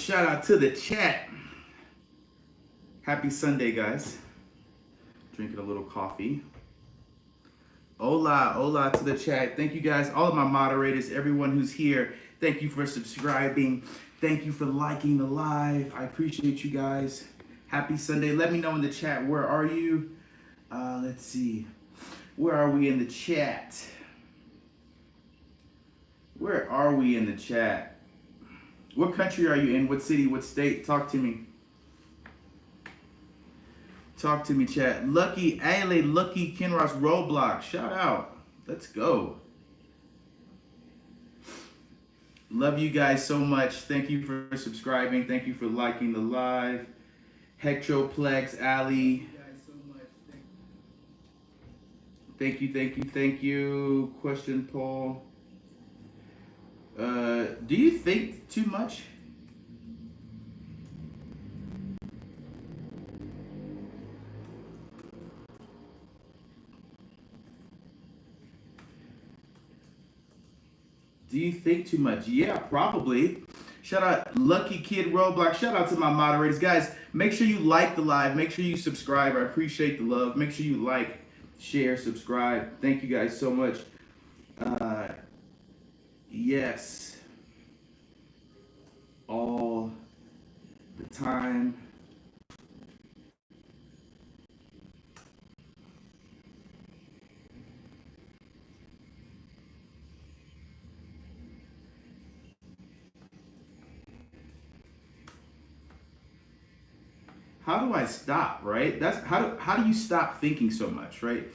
shout out to the chat. Happy Sunday, guys. Drinking a little coffee. Hola to the chat. Thank you guys, all of my moderators, everyone who's here. Thank you for subscribing. Thank you for liking the live. I appreciate you guys. Happy Sunday. Let me know in the chat, where are you? Let's see. Where are we in the chat? Where are we in the chat? What country are you in? What city? What state? Talk to me. Talk to me, chat. Lucky Ale, Lucky Kinross Roblox. Shout out. Let's go. Love you guys so much. Thank you for subscribing. Thank you for liking the live. Hectroplex, Ali. Thank you. Question poll. Do you think too much? Do you think too much? Yeah, probably. Shout out Lucky Kid Roblox. Shout out to my moderators. Guys, make sure you like the live. Make sure you subscribe. I appreciate the love. Make sure you like, share, subscribe. Thank you guys so much. Yes. All the time. How do I stop, right? That's how do you stop thinking so much, right?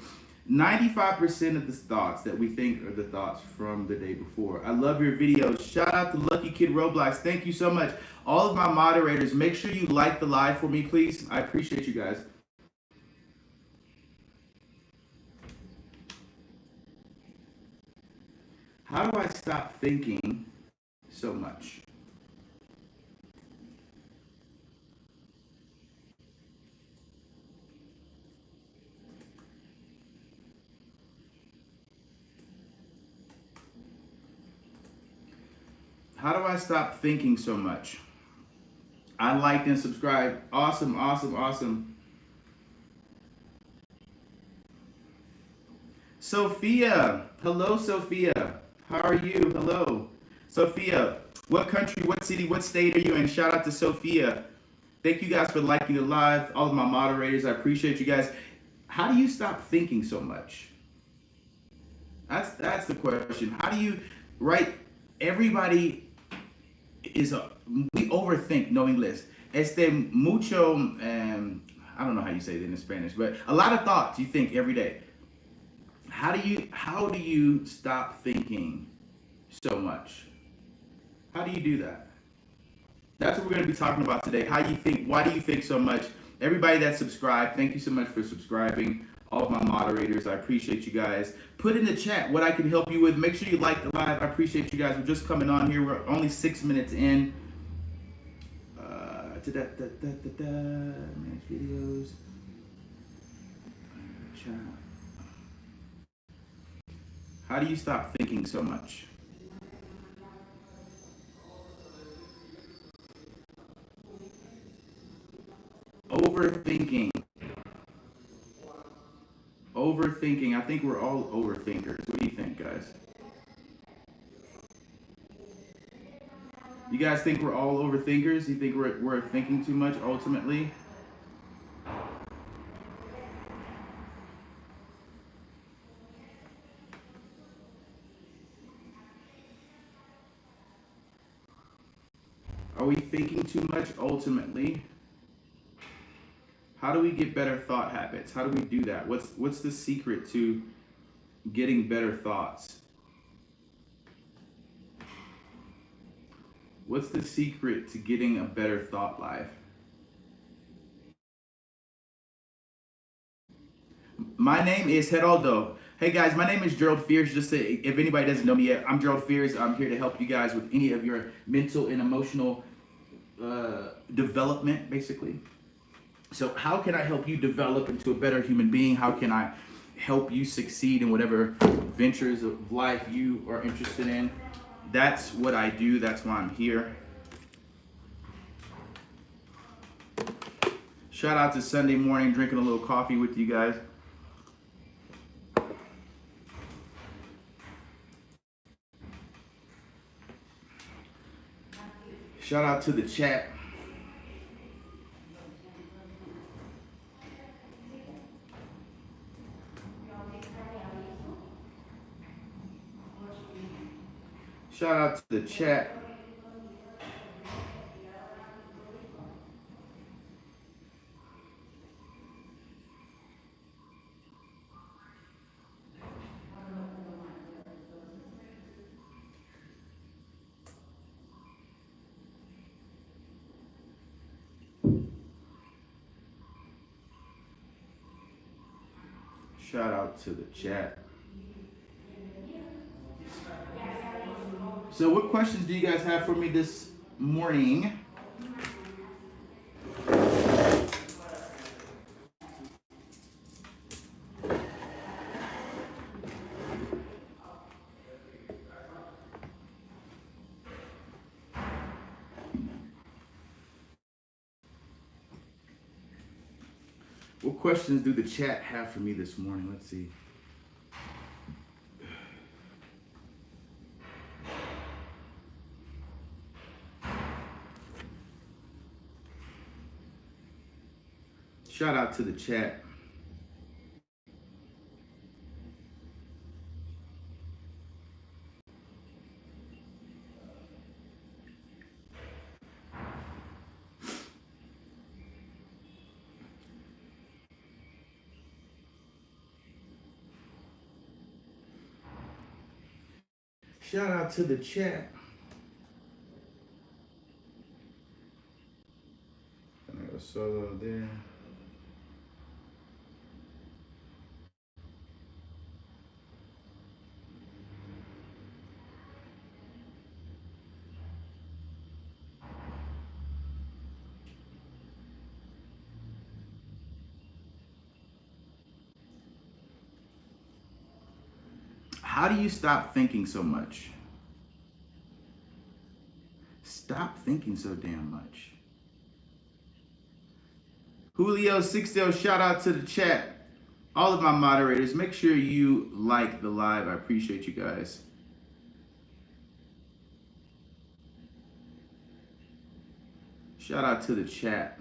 95% of the thoughts that we think are the thoughts from the day before. I love your videos. Shout out to Lucky Kid Roblox. Thank you so much. All of my moderators, make sure you like the live for me, please. I appreciate you guys. How do I stop thinking so much? How do I stop thinking so much? I liked and subscribed. Awesome. Sophia. Hello, Sophia. How are you? Hello. Sophia, what country, what city, what state are you in? Shout out to Sophia. Thank you guys for liking the live. All of my moderators, I appreciate you guys. How do you stop thinking so much? That's the question. How do you, right? Everybody we overthink, no English. Mucho, I don't know how you say it in Spanish, but a lot of thoughts you think every day. How do you stop thinking so much? How do you do that? That's what we're going to be talking about today. How you think, why do you think so much? Everybody that subscribed, thank you so much for subscribing. All of my moderators, I appreciate you guys. Put in the chat what I can help you with. Make sure you like the live. I appreciate you guys. We're just coming on here. We're only 6 minutes in. Manage videos. How do you stop thinking so much? Overthinking. I think we're all overthinkers. What do you think, guys? You guys think we're all overthinkers? You think we're thinking too much ultimately? Are we thinking too much ultimately? How do we get better thought habits? How do we do that? What's the secret to getting better thoughts? What's the secret to getting a better thought life? My name is Geraldo. Hey guys, my name is Gerald Fears. Just to, if anybody doesn't know me yet, I'm Gerald Fears. I'm here to help you guys with any of your mental and emotional development, basically. So how can I help you develop into a better human being? How can I help you succeed in whatever ventures of life you are interested in? That's what I do. That's why I'm here. Shout out to Sunday morning, drinking a little coffee with you guys. Shout out to the chat. Shout out to the chat. Shout out to the chat. So what questions do you guys have for me this morning? What questions do the chat have for me this morning? Let's see. Shout out to the chat. Shout out to the chat. I'm gonna go solo there. How do you stop thinking so much? Stop thinking so damn much. Julio Sixtel, shout out to the chat. All of my moderators, make sure you like the live. I appreciate you guys. Shout out to the chat.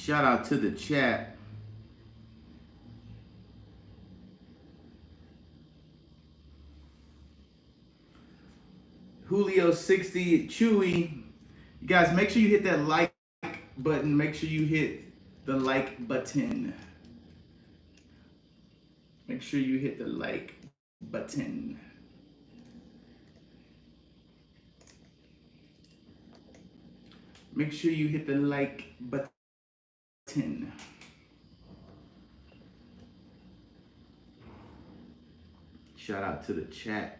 Shout out to the chat. Julio 60, Chewy. You guys, make sure you hit that like button. Make sure you hit the like button. Make sure you hit the like button. Make sure you hit the like button. Shout out to the chat.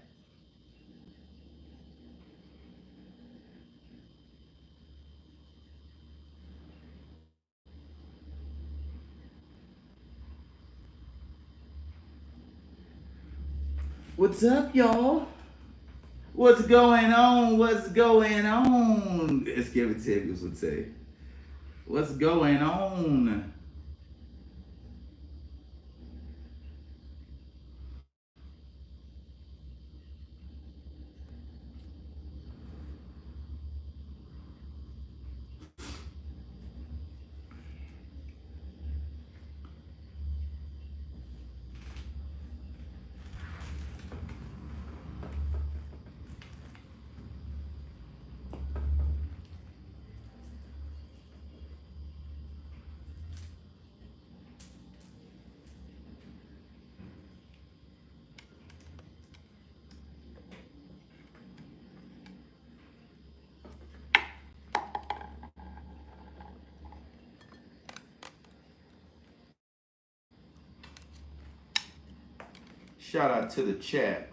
What's up, y'all? What's going on? What's going on? As Kevin Samuels would say. What's going on? Shout out to the chat.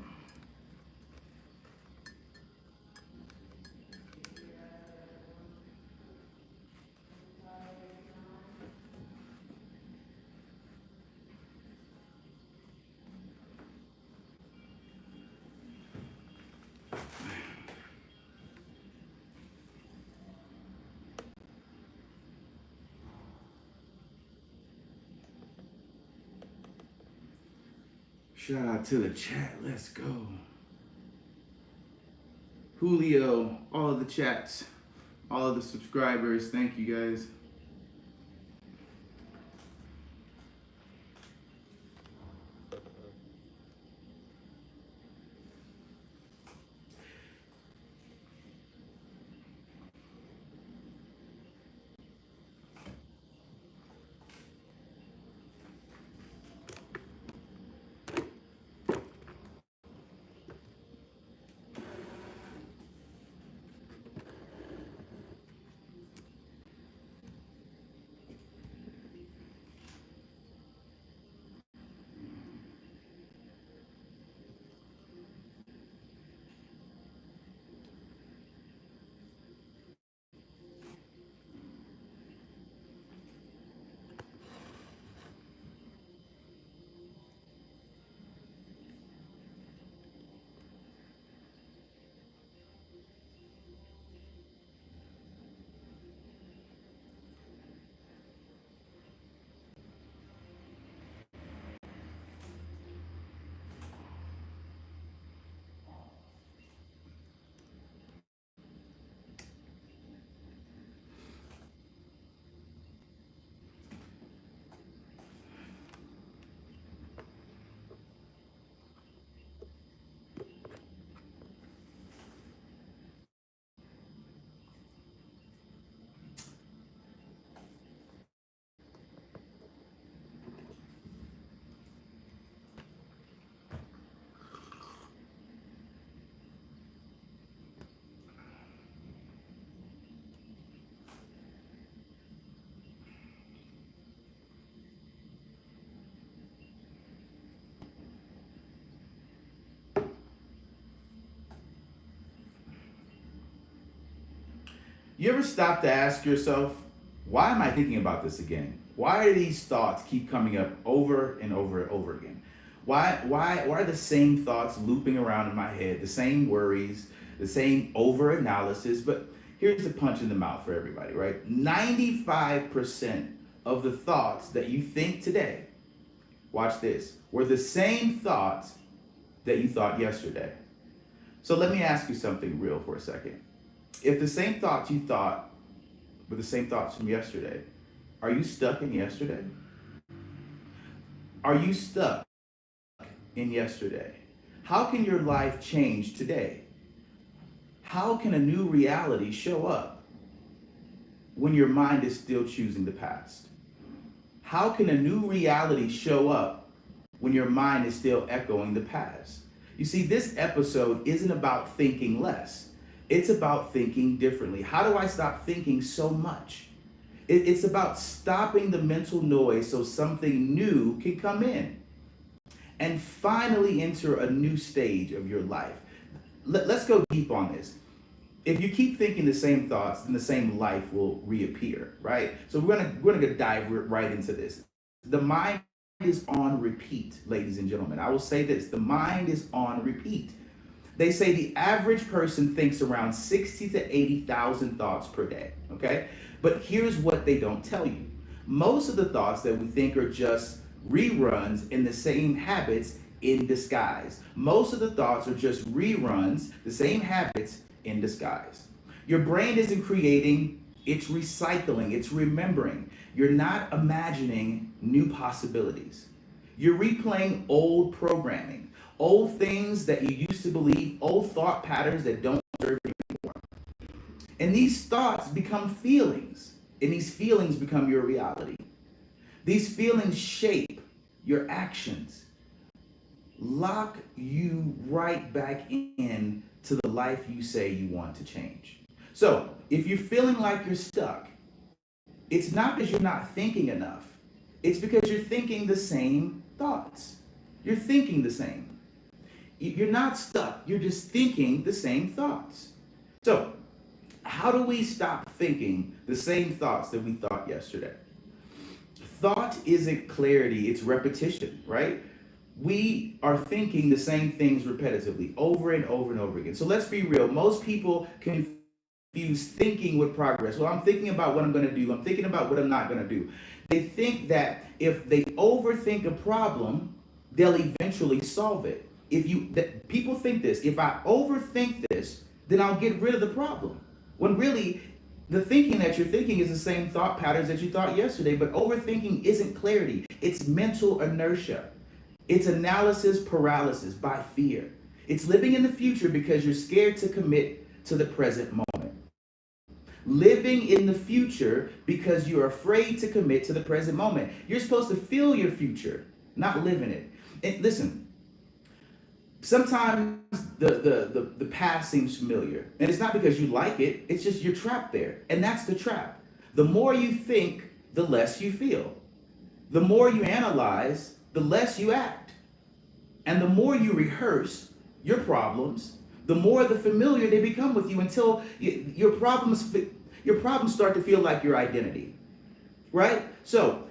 Shout out to the chat. Let's go. Julio, all of the chats, all of the subscribers. Thank you guys. You ever stop to ask yourself, why am I thinking about this again? Why do these thoughts keep coming up over and over and over again? Why are the same thoughts looping around in my head, the same worries, the same over analysis? But here's the punch in the mouth for everybody, right? 95% of the thoughts that you think today, watch this, were the same thoughts that you thought yesterday. So let me ask you something real for a second. If the same thoughts you thought were the same thoughts from yesterday, are you stuck in yesterday? Are you stuck in yesterday? How can your life change today? How can a new reality show up when your mind is still choosing the past? How can a new reality show up when your mind is still echoing the past? You see, this episode isn't about thinking less. It's about thinking differently. How do I stop thinking so much? It's about stopping the mental noise so something new can come in and finally enter a new stage of your life. Let's go deep on this. If you keep thinking the same thoughts, then the same life will reappear, right? So we're gonna dive right into this. The mind is on repeat, ladies and gentlemen. I will say this, the mind is on repeat. They say the average person thinks around 60 to 80,000 thoughts per day, okay? But here's what they don't tell you. Most of the thoughts that we think are just reruns in the same habits in disguise. Most of the thoughts are just reruns, the same habits in disguise. Your brain isn't creating, it's recycling, it's remembering. You're not imagining new possibilities. You're replaying old programming. Old things that you used to believe, old thought patterns that don't serve you anymore. And these thoughts become feelings, and these feelings become your reality. These feelings shape your actions, lock you right back in to the life you say you want to change. So, if you're feeling like you're stuck, it's not because you're not thinking enough. It's because you're thinking the same thoughts. You're thinking the same. You're not stuck. You're just thinking the same thoughts. So, how do we stop thinking the same thoughts that we thought yesterday? Thought isn't clarity, it's repetition, right? We are thinking the same things repetitively over and over and over again. So let's be real. Most people confuse thinking with progress. Well, I'm thinking about what I'm going to do. I'm thinking about what I'm not going to do. They think that if they overthink a problem, they'll eventually solve it. People think this, if I overthink this, then I'll get rid of the problem. When really, the thinking that you're thinking is the same thought patterns that you thought yesterday, but overthinking isn't clarity. It's mental inertia. It's analysis paralysis by fear. It's living in the future because you're scared to commit to the present moment. Living in the future because you're afraid to commit to the present moment. You're supposed to feel your future, not live in it. And listen, sometimes the past seems familiar. And it's not because you like it, it's just you're trapped there. And that's the trap. The more you think, the less you feel. The more you analyze, the less you act. And the more you rehearse your problems, the more the familiar they become with you until your problems start to feel like your identity, right? So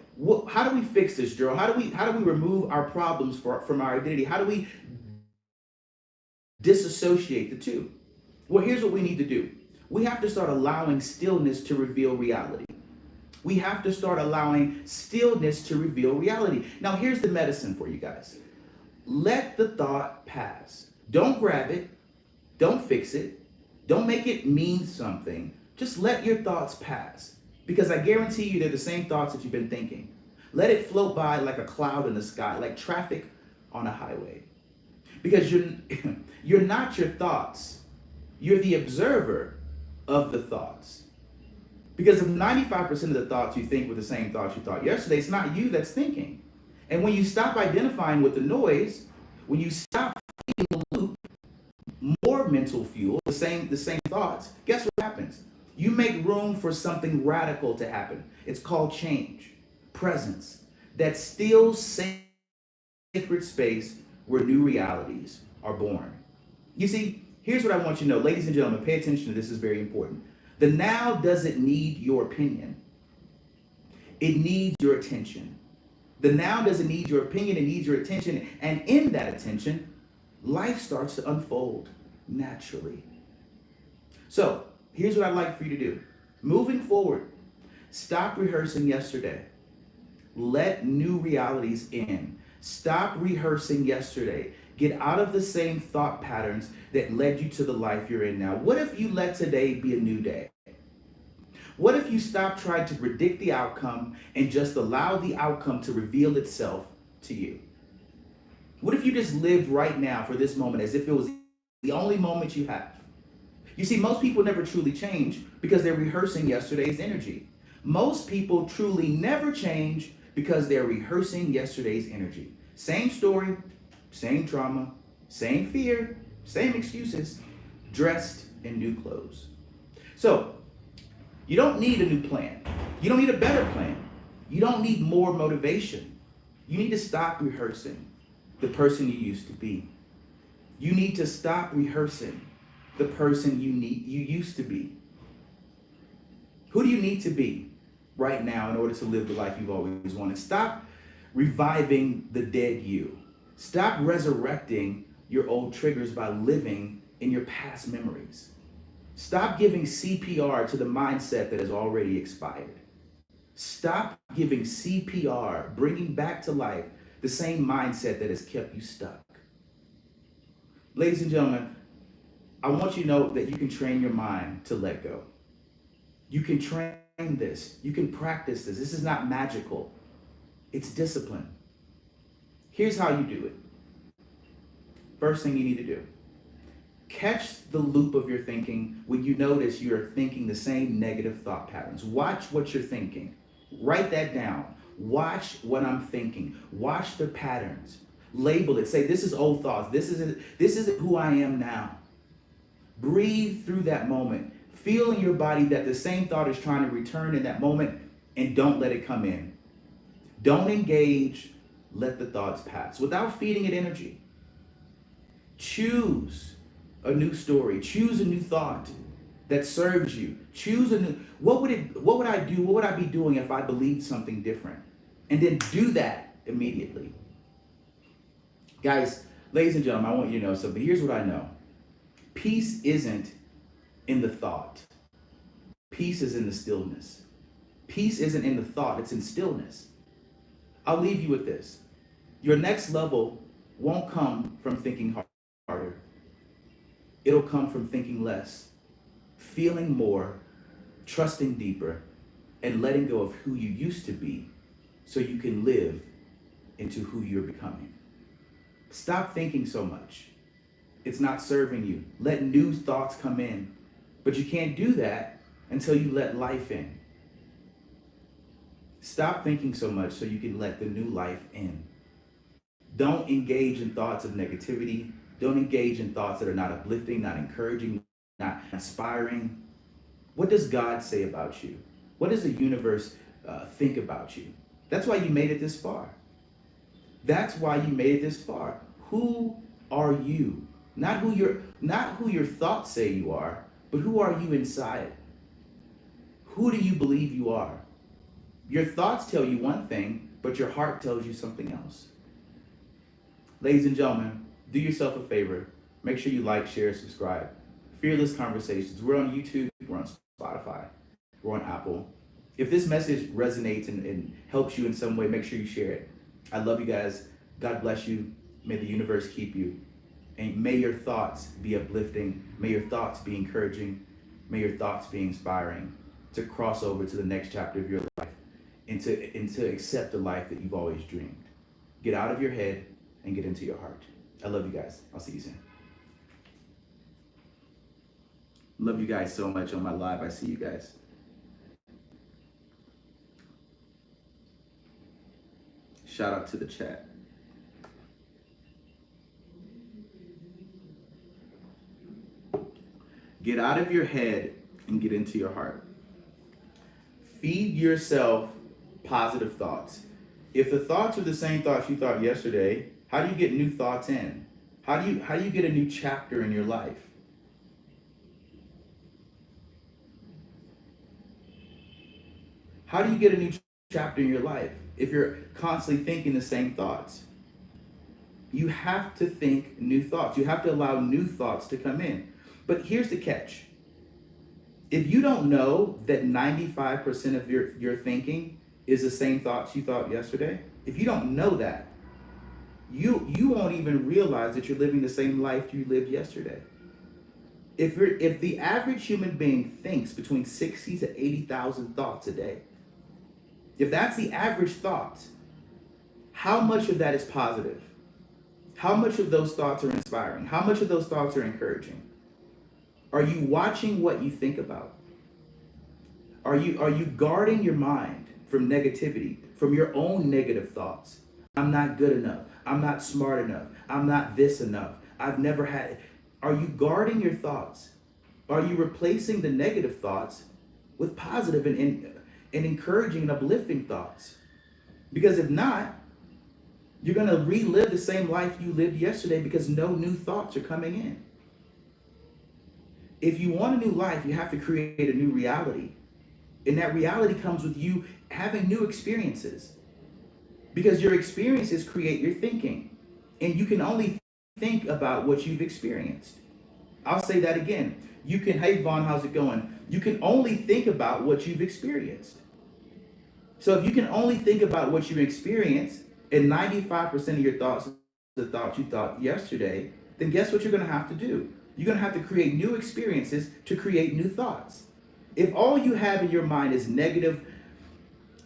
how do we fix this, Gerald? How do we remove our problems from our identity? How do we disassociate the two? Well, here's what we need to do. We have to start allowing stillness to reveal reality. We have to start allowing stillness to reveal reality. Now, here's the medicine for you guys. Let the thought pass. Don't grab it. Don't fix it. Don't make it mean something. Just let your thoughts pass. Because I guarantee you they're the same thoughts that you've been thinking. Let it float by like a cloud in the sky, like traffic on a highway. Because you're not your thoughts. You're the observer of the thoughts. Because if 95% of the thoughts you think were the same thoughts you thought yesterday, it's not you that's thinking. And when you stop identifying with the noise, when you stop feeding the loop, more mental fuel, the same thoughts, guess what happens? You make room for something radical to happen. It's called change, presence, that still sacred space where new realities are born. You see, here's what I want you to know. Ladies and gentlemen, pay attention to this, is very important. The now doesn't need your opinion. It needs your attention. The now doesn't need your opinion, it needs your attention. And in that attention, life starts to unfold naturally. So, here's what I'd like for you to do. Moving forward, stop rehearsing yesterday. Let new realities in. Stop rehearsing yesterday. Get out of the same thought patterns that led you to the life you're in now. What if you let today be a new day? What if you stop trying to predict the outcome and just allow the outcome to reveal itself to you? What if you just lived right now for this moment as if it was the only moment you have? You see, most people never truly change because they're rehearsing yesterday's energy. Most people truly never change because they're rehearsing yesterday's energy. Same story, same trauma, same fear, same excuses, dressed in new clothes. So, you don't need a new plan. You don't need a better plan. You don't need more motivation. You need to stop rehearsing the person you used to be. You need to stop rehearsing the person you used to be. Who do you need to be right now in order to live the life you've always wanted? Stop reviving the dead you. Stop resurrecting your old triggers by living in your past memories. Stop giving CPR to the mindset that has already expired. Stop giving CPR, bringing back to life the same mindset that has kept you stuck. Ladies and gentlemen, I want you to know that you can train your mind to let go. You can train this. You can practice this. This is not magical. It's discipline. Here's how you do it. First thing you need to do. Catch the loop of your thinking when you notice you're thinking the same negative thought patterns. Watch what you're thinking. Write that down. Watch what I'm thinking. Watch the patterns. Label it. Say, this is old thoughts. This isn't who I am now. Breathe through that moment. Feel in your body that the same thought is trying to return in that moment, and don't let it come in. Don't engage. Let the thoughts pass without feeding it energy. Choose a new story. Choose a new thought that serves you. Choose a new, what would I do? What would I be doing if I believed something different? And then do that immediately. Guys, ladies and gentlemen, I want you to know something. Here's what I know. Peace isn't in the thought. Peace is in the stillness. Peace isn't in the thought, it's in stillness. I'll leave you with this. Your next level won't come from thinking harder. It'll come from thinking less, feeling more, trusting deeper, and letting go of who you used to be so you can live into who you're becoming. Stop thinking so much. It's not serving you. Let new thoughts come in. But you can't do that until you let life in. Stop thinking so much so you can let the new life in. Don't engage in thoughts of negativity. Don't engage in thoughts that are not uplifting, not encouraging, not inspiring. What does God say about you? What does the universe think about you? That's why you made it this far. That's why you made it this far. Who are you? Not who your thoughts say you are, but who are you inside? Who do you believe you are? Your thoughts tell you one thing, but your heart tells you something else. Ladies and gentlemen, do yourself a favor. Make sure you like, share, subscribe. Fearless Conversations. We're on YouTube, we're on Spotify, we're on Apple. If this message resonates and helps you in some way, make sure you share it. I love you guys. God bless you. May the universe keep you. And may your thoughts be uplifting. May your thoughts be encouraging. May your thoughts be inspiring to cross over to the next chapter of your life and to accept the life that you've always dreamed. Get out of your head and get into your heart. I love you guys. I'll see you soon. Love you guys so much on my live. I see you guys. Shout out to the chat. Get out of your head and get into your heart. Feed yourself positive thoughts. If the thoughts are the same thoughts you thought yesterday, how do you get new thoughts in? How do you get a new chapter in your life? How do you get a new chapter in your life if you're constantly thinking the same thoughts? You have to think new thoughts. You have to allow new thoughts to come in. But here's the catch. If you don't know that 95% of your thinking is the same thoughts you thought yesterday, if you don't know that, you won't even realize that you're living the same life you lived yesterday. If the average human being thinks between 60 to 80,000 thoughts a day, if that's the average thought, how much of that is positive? How much of those thoughts are inspiring? How much of those thoughts are encouraging? Are you watching what you think about? Are you guarding your mind from negativity, from your own negative thoughts? I'm not good enough. I'm not smart enough. I'm not this enough. I've never had. Are you guarding your thoughts? Are you replacing the negative thoughts with positive and encouraging and uplifting thoughts? Because if not, you're going to relive the same life you lived yesterday because no new thoughts are coming in. If you want a new life, you have to create a new reality. And that reality comes with you having new experiences. Because your experiences create your thinking. And you can only think about what you've experienced. I'll say that again. Hey Vaughn, how's it going? You can only think about what you've experienced. So if you can only think about what you've experienced, and 95% of your thoughts are the thoughts you thought yesterday, then guess what you're going to have to do? You're going to have to create new experiences to create new thoughts. If all you have in your mind is negative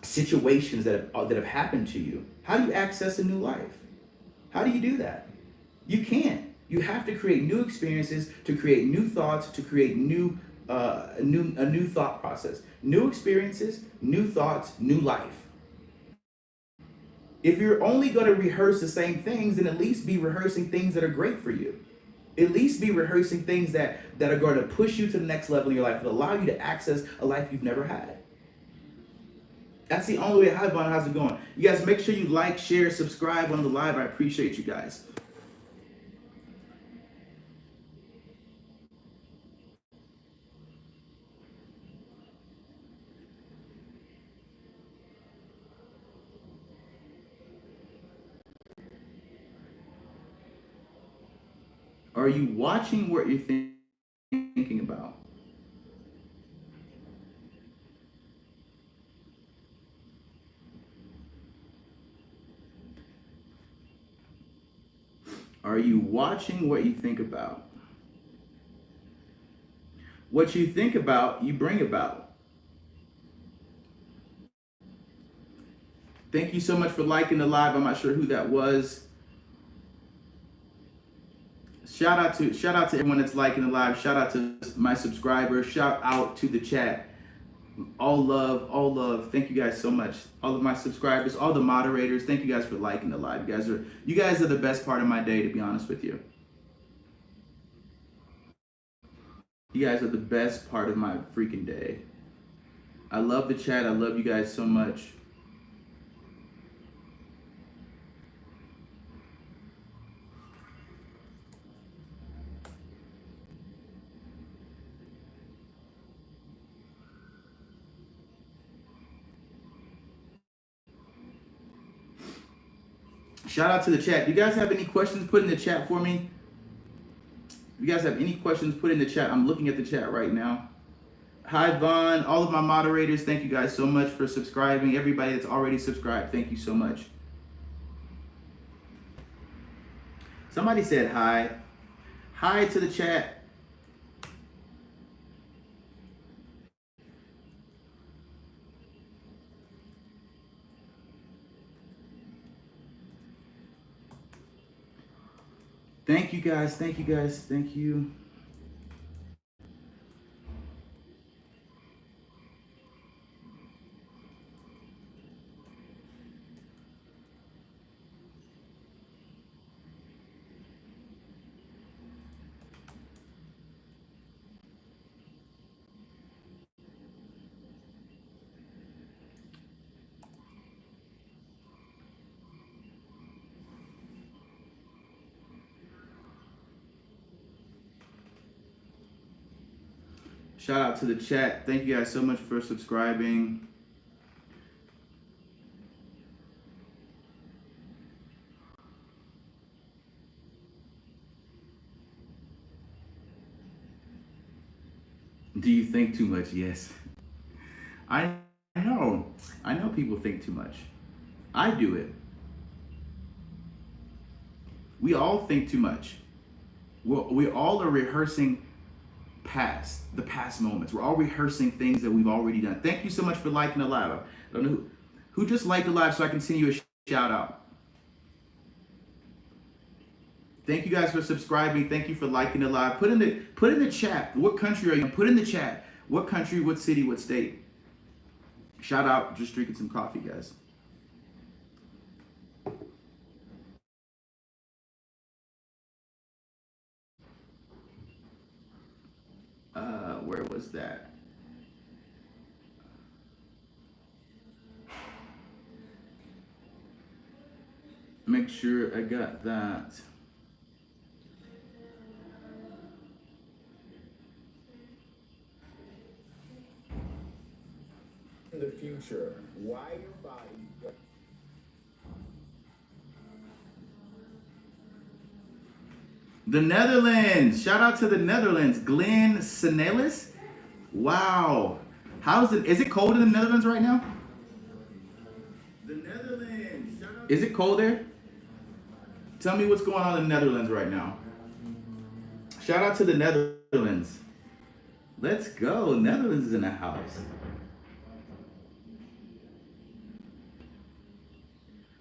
situations that have happened to you, how do you access a new life? How do you do that? You can't. You have to create new experiences to create new thoughts, to create a new thought process. New experiences, new thoughts, new life. If you're only going to rehearse the same things, then at least be rehearsing things that are great for you. At least be rehearsing things that are going to push you to the next level in your life, that allow you to access a life you've never had. That's the only way. Hi, Vaughn, how's it going? You guys make sure you like, share, subscribe on the live. I appreciate you guys. Are you watching what you're thinking about? Are you watching what you think about? What you think about, you bring about. Thank you so much for liking the live. I'm not sure who that was. Shout out to everyone that's liking the live. Shout out to my subscribers. Shout out to the chat. All love, all love. Thank you guys so much. All of my subscribers, all the moderators. Thank you guys for liking the live. You guys are the best part of my day, to be honest with you. You guys are the best part of my freaking day. I love the chat. I love you guys so much. Shout out to the chat. You guys have any questions? Put in the chat for me. If you guys have any questions, put in the chat. I'm looking at the chat right now. Hi, Vaughn. All of my moderators, thank you guys so much for subscribing. Everybody that's already subscribed, thank you so much. Somebody said hi. Hi to the chat. Thank you guys. Thank you guys. Thank you. Shout out to the chat. Thank you guys so much for subscribing. Do you think too much? Yes. I know. I know people think too much. I do it. We all think too much. We all are rehearsing the past moments. We're all rehearsing things that we've already done. Thank you so much for liking the live. I don't know who just liked the live, so I can send you a shout out. Thank you guys for subscribing. Thank you for liking the live. Put in the chat. What country are you in? Put in the chat. What country, what city, what state? Shout out. Just drinking some coffee, guys. Where was that? Make sure I got that. In the future, why your body. The Netherlands. Shout out to the Netherlands. Glenn Senelis. Wow. Is it cold in the Netherlands right now? The Netherlands. Is it cold there? Tell me what's going on in the Netherlands right now. Shout out to the Netherlands. Let's go. Netherlands is in the house.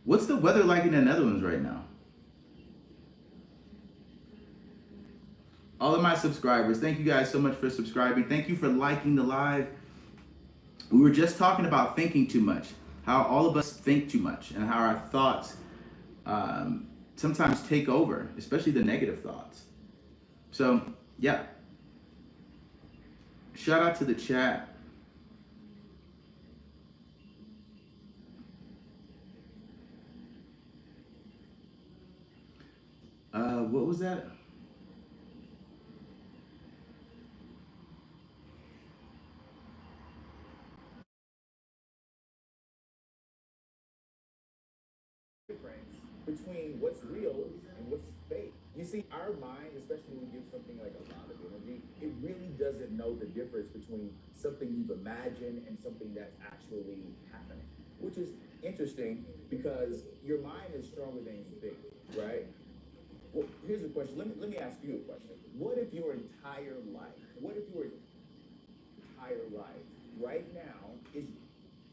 What's the weather like in the Netherlands right now? All of my subscribers, thank you guys so much for subscribing. Thank you for liking the live. We were just talking about thinking too much, how all of us think too much, and how our thoughts sometimes take over, especially the negative thoughts. So, yeah. Shout out to the chat. What was that? Between what's real and what's fake. You see, our mind, especially when we give something like a lot of energy, it really doesn't know the difference between something you've imagined and something that's actually happening, which is interesting because your mind is stronger than you think, right? Well, here's a question. Let me ask you a question. What if your entire life, what if your entire life right now is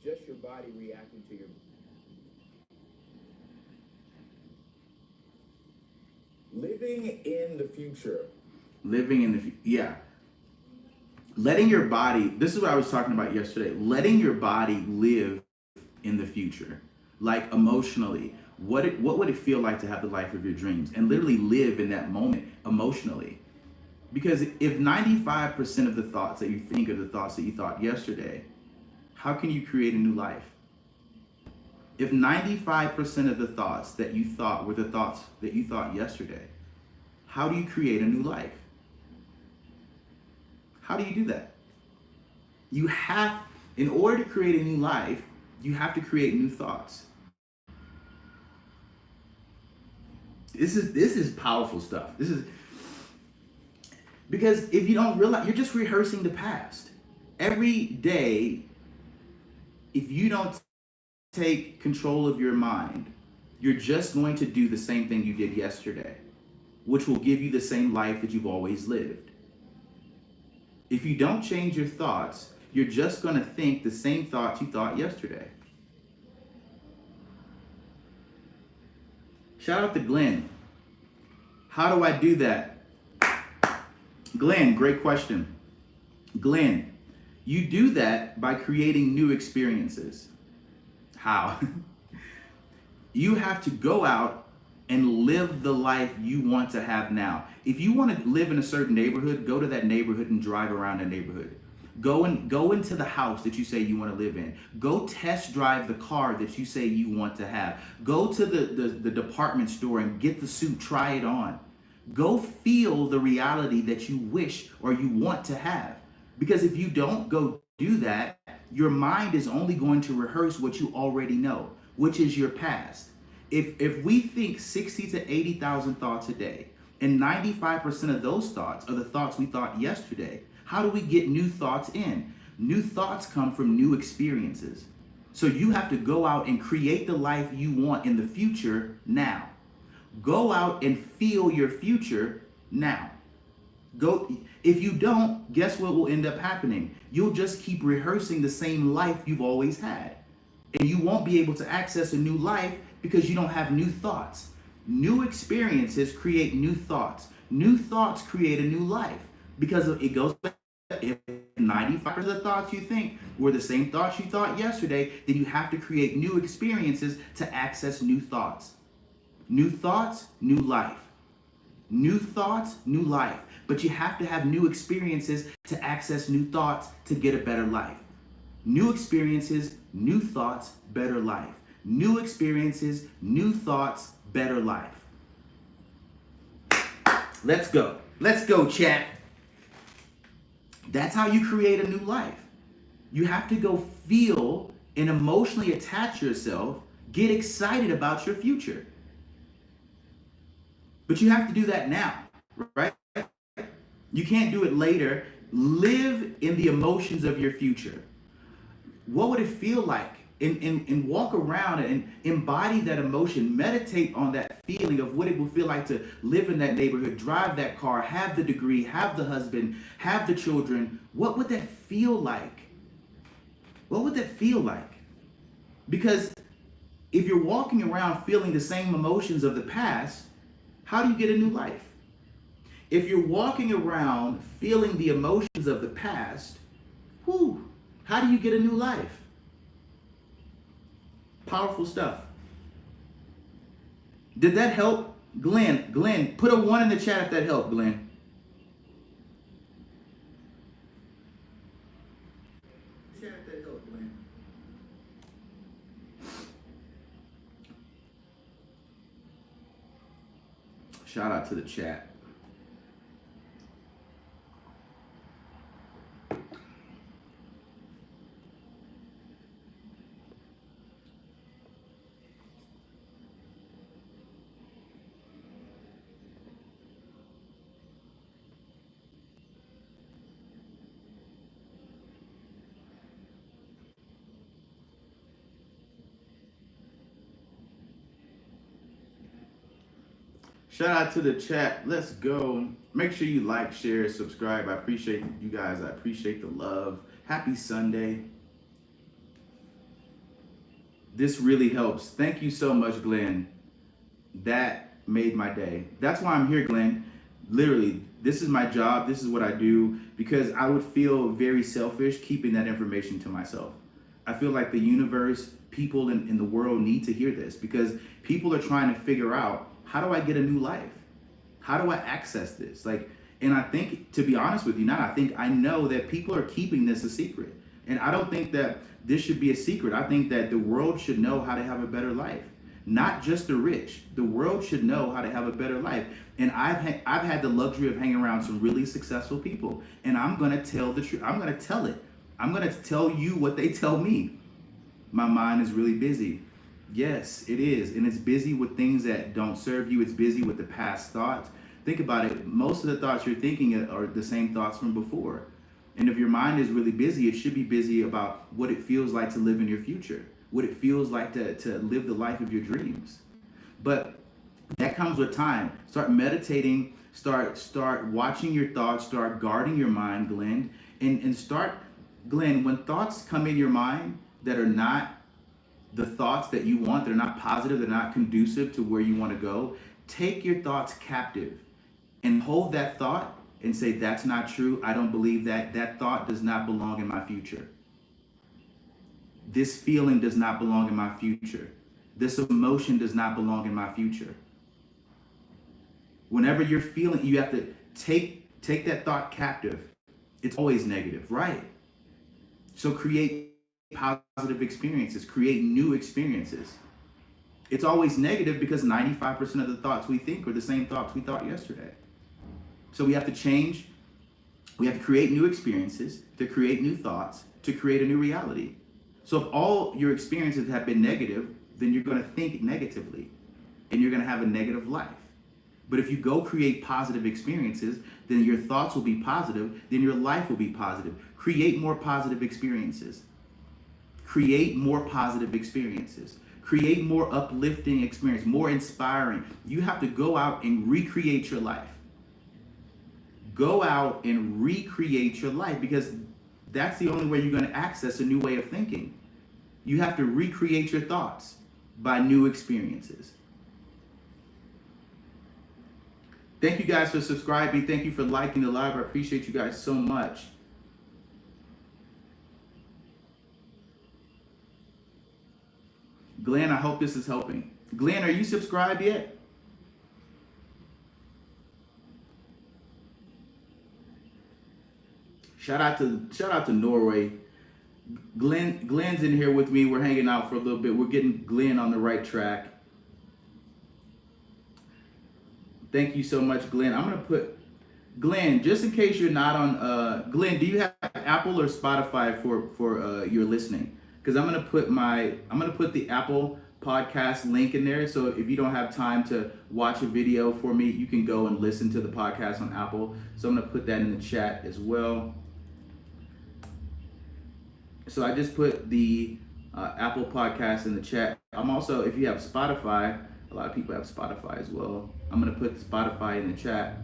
just your body reacting to your living in the future? Living in the yeah. Letting your body, this is what I was talking about yesterday, letting your body live in the future, like emotionally. What would it feel like to have the life of your dreams and literally live in that moment emotionally? Because if 95% of the thoughts that you think are the thoughts that you thought yesterday, how can you create a new life? If 95% of the thoughts that you thought were the thoughts that you thought yesterday, how do you create a new life? How do you do that? You have, in order to create a new life, you have to create new thoughts. This is powerful stuff. This is because if you don't realize, you're just rehearsing the past. Every day, if you don't take control of your mind, you're just going to do the same thing you did yesterday, which will give you the same life that you've always lived. If you don't change your thoughts, you're just going to think the same thoughts you thought yesterday. Shout out to Glenn. How do I do that? Glenn, great question. Glenn, you do that by creating new experiences. How? You have to go out and live the life you want to have now. If you want to live in a certain neighborhood, go to that neighborhood and drive around that neighborhood. Go into the house that you say you want to live in. Go test drive the car that you say you want to have. Go to the department store and get the suit, try it on. Go feel the reality that you wish or you want to have. Because if you don't go do that, your mind is only going to rehearse what you already know, which is your past. If we think 60 to 80,000 thoughts a day, and 95% of those thoughts are the thoughts we thought yesterday, how do we get new thoughts in? New thoughts come from new experiences. So you have to go out and create the life you want in the future now. Go out and feel your future now. Go. If you don't, guess what will end up happening? You'll just keep rehearsing the same life you've always had. And you won't be able to access a new life because you don't have new thoughts. New experiences create new thoughts. New thoughts create a new life because it goes back. If 95% of the thoughts you think were the same thoughts you thought yesterday, then you have to create new experiences to access new thoughts. New thoughts, new life. New thoughts, new life. But you have to have new experiences to access new thoughts to get a better life. New experiences, new thoughts, better life. New experiences, new thoughts, better life. Let's go. Let's go, chat. That's how you create a new life. You have to go feel and emotionally attach yourself, get excited about your future. But you have to do that now, right? You can't do it later. Live in the emotions of your future. What would it feel like? And walk around and embody that emotion. Meditate on that feeling of what it will feel like to live in that neighborhood, drive that car, have the degree, have the husband, have the children. What would that feel like? What would that feel like? Because if you're walking around feeling the same emotions of the past, how do you get a new life? If you're walking around feeling the emotions of the past, how do you get a new life? Powerful stuff. Did that help? Glenn, put a 1 in the chat if that helped, Glenn. Chat if that helped, Glenn. Shout out to the chat. Shout out to the chat. Let's go. Make sure you like, share, subscribe. I appreciate you guys. I appreciate the love. Happy Sunday. This really helps. Thank you so much, Glenn. That made my day. That's why I'm here, Glenn. Literally, this is my job. This is what I do because I would feel very selfish keeping that information to myself. I feel like the universe, people in the world need to hear this because people are trying to figure out, how do I get a new life? How do I access this? And I think, to be honest with you, I know that people are keeping this a secret. And I don't think that this should be a secret. I think that the world should know how to have a better life. Not just the rich. The world should know how to have a better life. And I've had the luxury of hanging around some really successful people. And I'm going to tell the truth. I'm going to tell it. I'm going to tell you what they tell me. My mind is really busy. Yes, it is. And it's busy with things that don't serve you. It's busy with the past thoughts. Think about it. Most of the thoughts you're thinking are the same thoughts from before. And if your mind is really busy, it should be busy about what it feels like to live in your future, what it feels like to live the life of your dreams. But that comes with time. Start meditating, start watching your thoughts, start guarding your mind, Glenn. And start, Glenn, when thoughts come in your mind that are not the thoughts that you want, they're not positive, they're not conducive to where you want to go, take your thoughts captive and hold that thought and say, that's not true. I don't believe that. That thought does not belong in my future. This feeling does not belong in my future. This emotion does not belong in my future. Whenever you're feeling, you have to take that thought captive. It's always negative, right? So create positive experiences, create new experiences. It's always negative because 95% of the thoughts we think are the same thoughts we thought yesterday. So we have to change. We have to create new experiences, to create new thoughts, to create a new reality. So if all your experiences have been negative, then you're going to think negatively and you're going to have a negative life. But if you go create positive experiences, then your thoughts will be positive, then your life will be positive. Create more positive experiences. Create more positive experiences. Create more uplifting experience, more inspiring. You have to go out and recreate your life. Go out and recreate your life because that's the only way you're going to access a new way of thinking. You have to recreate your thoughts by new experiences. Thank you guys for subscribing. Thank you for liking the live. I appreciate you guys so much. Glenn, I hope this is helping. Glenn, are you subscribed yet? Shout out to Norway. Glenn's in here with me. We're hanging out for a little bit. We're getting Glenn on the right track. Thank you so much, Glenn. I'm gonna put Glenn, just in case you're not on. Glenn, do you have Apple or Spotify for your listening? Because I'm gonna put the Apple podcast link in there. So if you don't have time to watch a video for me, you can go and listen to the podcast on Apple. So I'm gonna put that in the chat as well. So I just put the Apple podcast in the chat. I'm also, if you have Spotify, a lot of people have Spotify as well. I'm gonna put Spotify in the chat.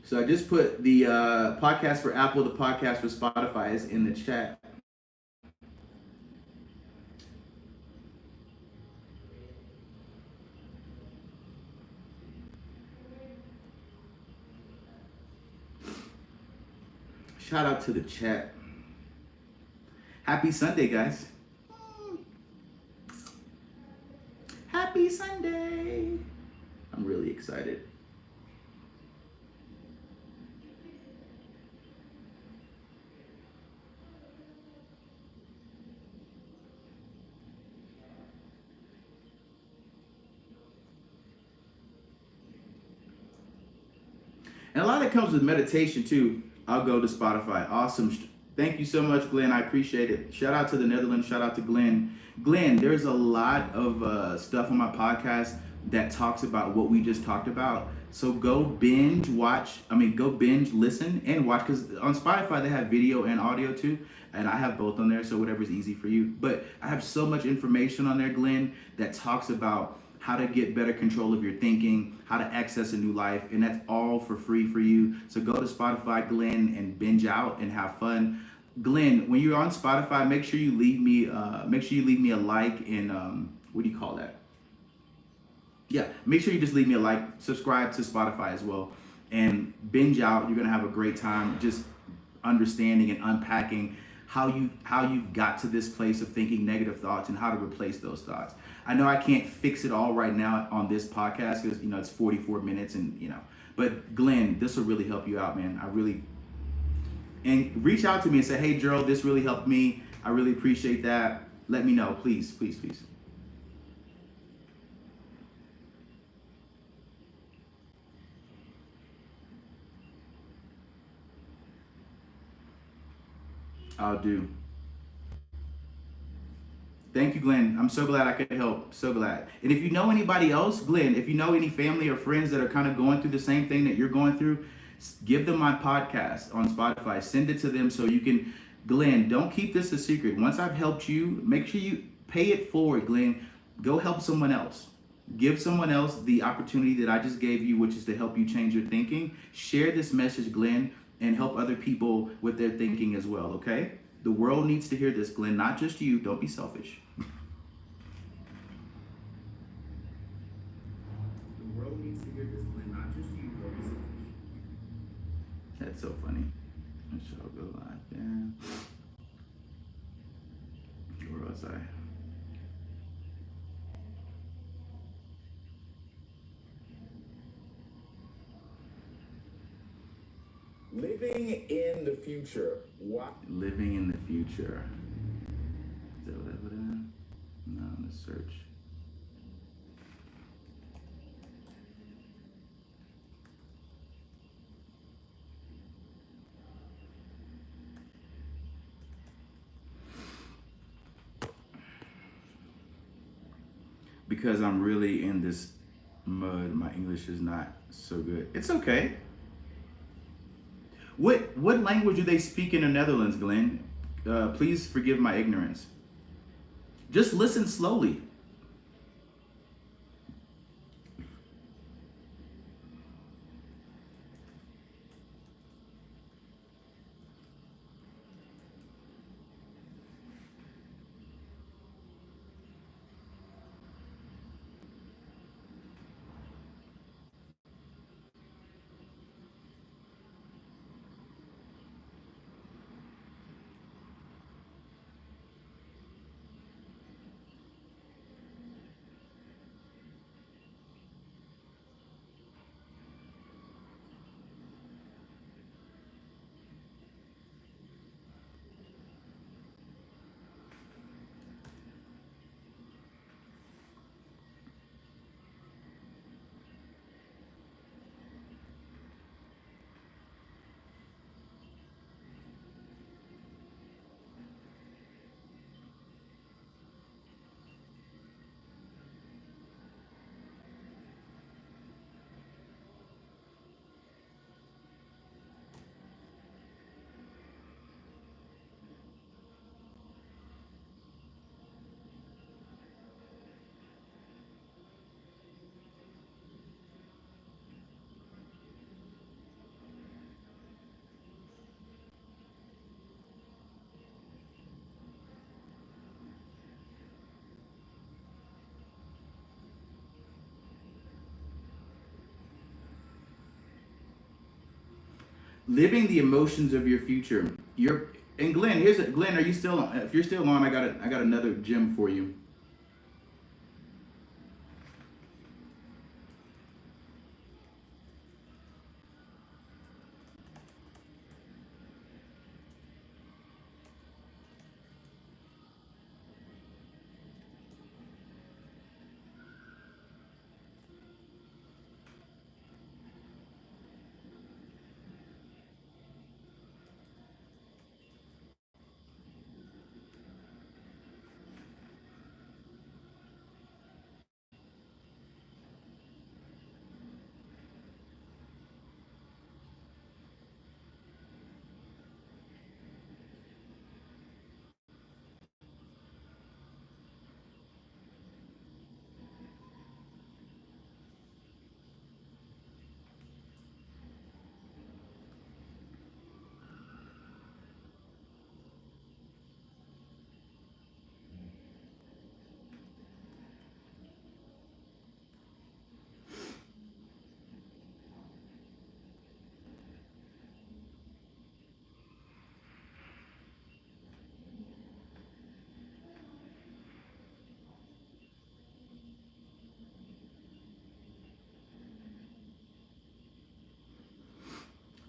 So I just put the podcast for Apple, the podcast for Spotify is in the chat. Shout out to the chat. Happy Sunday, guys. Happy Sunday. I'm really excited. And a lot of it comes with meditation too. I'll go to Spotify. Awesome. Thank you so much, Glenn. I appreciate it. Shout out to the Netherlands. Shout out to Glenn. Glenn, there's a lot of stuff on my podcast that talks about what we just talked about. So go binge listen and watch, because on Spotify they have video and audio too. and I have both on there, so whatever's easy for you. But I have so much information on there, Glenn, that talks about how to get better control of your thinking, how to access a new life, and that's all for free for you. So go to Spotify, Glenn, and binge out and have fun. Glenn, when you're on Spotify, make sure you leave me a like and what do you call that? Yeah, make sure you just leave me a like, subscribe to Spotify as well, and binge out. You're gonna have a great time just understanding and unpacking how you got to this place of thinking negative thoughts and how to replace those thoughts. I know I can't fix it all right now on this podcast because it's 44 minutes and but Glenn, this will really help you out, man. And reach out to me and say, hey Gerald, this really helped me. I really appreciate that. Let me know, please, please, please. I'll do. Thank you, Glenn. I'm so glad I could help. So glad. And if you know anybody else, Glenn, if you know any family or friends that are kind of going through the same thing that you're going through, give them my podcast on Spotify. Send it to them so you can. Glenn, don't keep this a secret. Once I've helped you, make sure you pay it forward, Glenn. Go help someone else. Give someone else the opportunity that I just gave you, which is to help you change your thinking. Share this message, Glenn, and help other people with their thinking as well, okay? The world needs to hear this, Glenn, not just you. Don't be selfish. The world needs to hear this, Glenn, not just you. Don't be selfish. That's so funny. I shall go live there. Where was I? Living in the future. What? Living in the future. Is that what I put in? No, I'm gonna search. Because I'm really in this mud, my English is not so good. It's okay. What language do they speak in the Netherlands, Glenn? Please forgive my ignorance. Just listen slowly. Living the emotions of your future. And Glenn, Glenn, are you still on? If you're still on, I got another gem for you.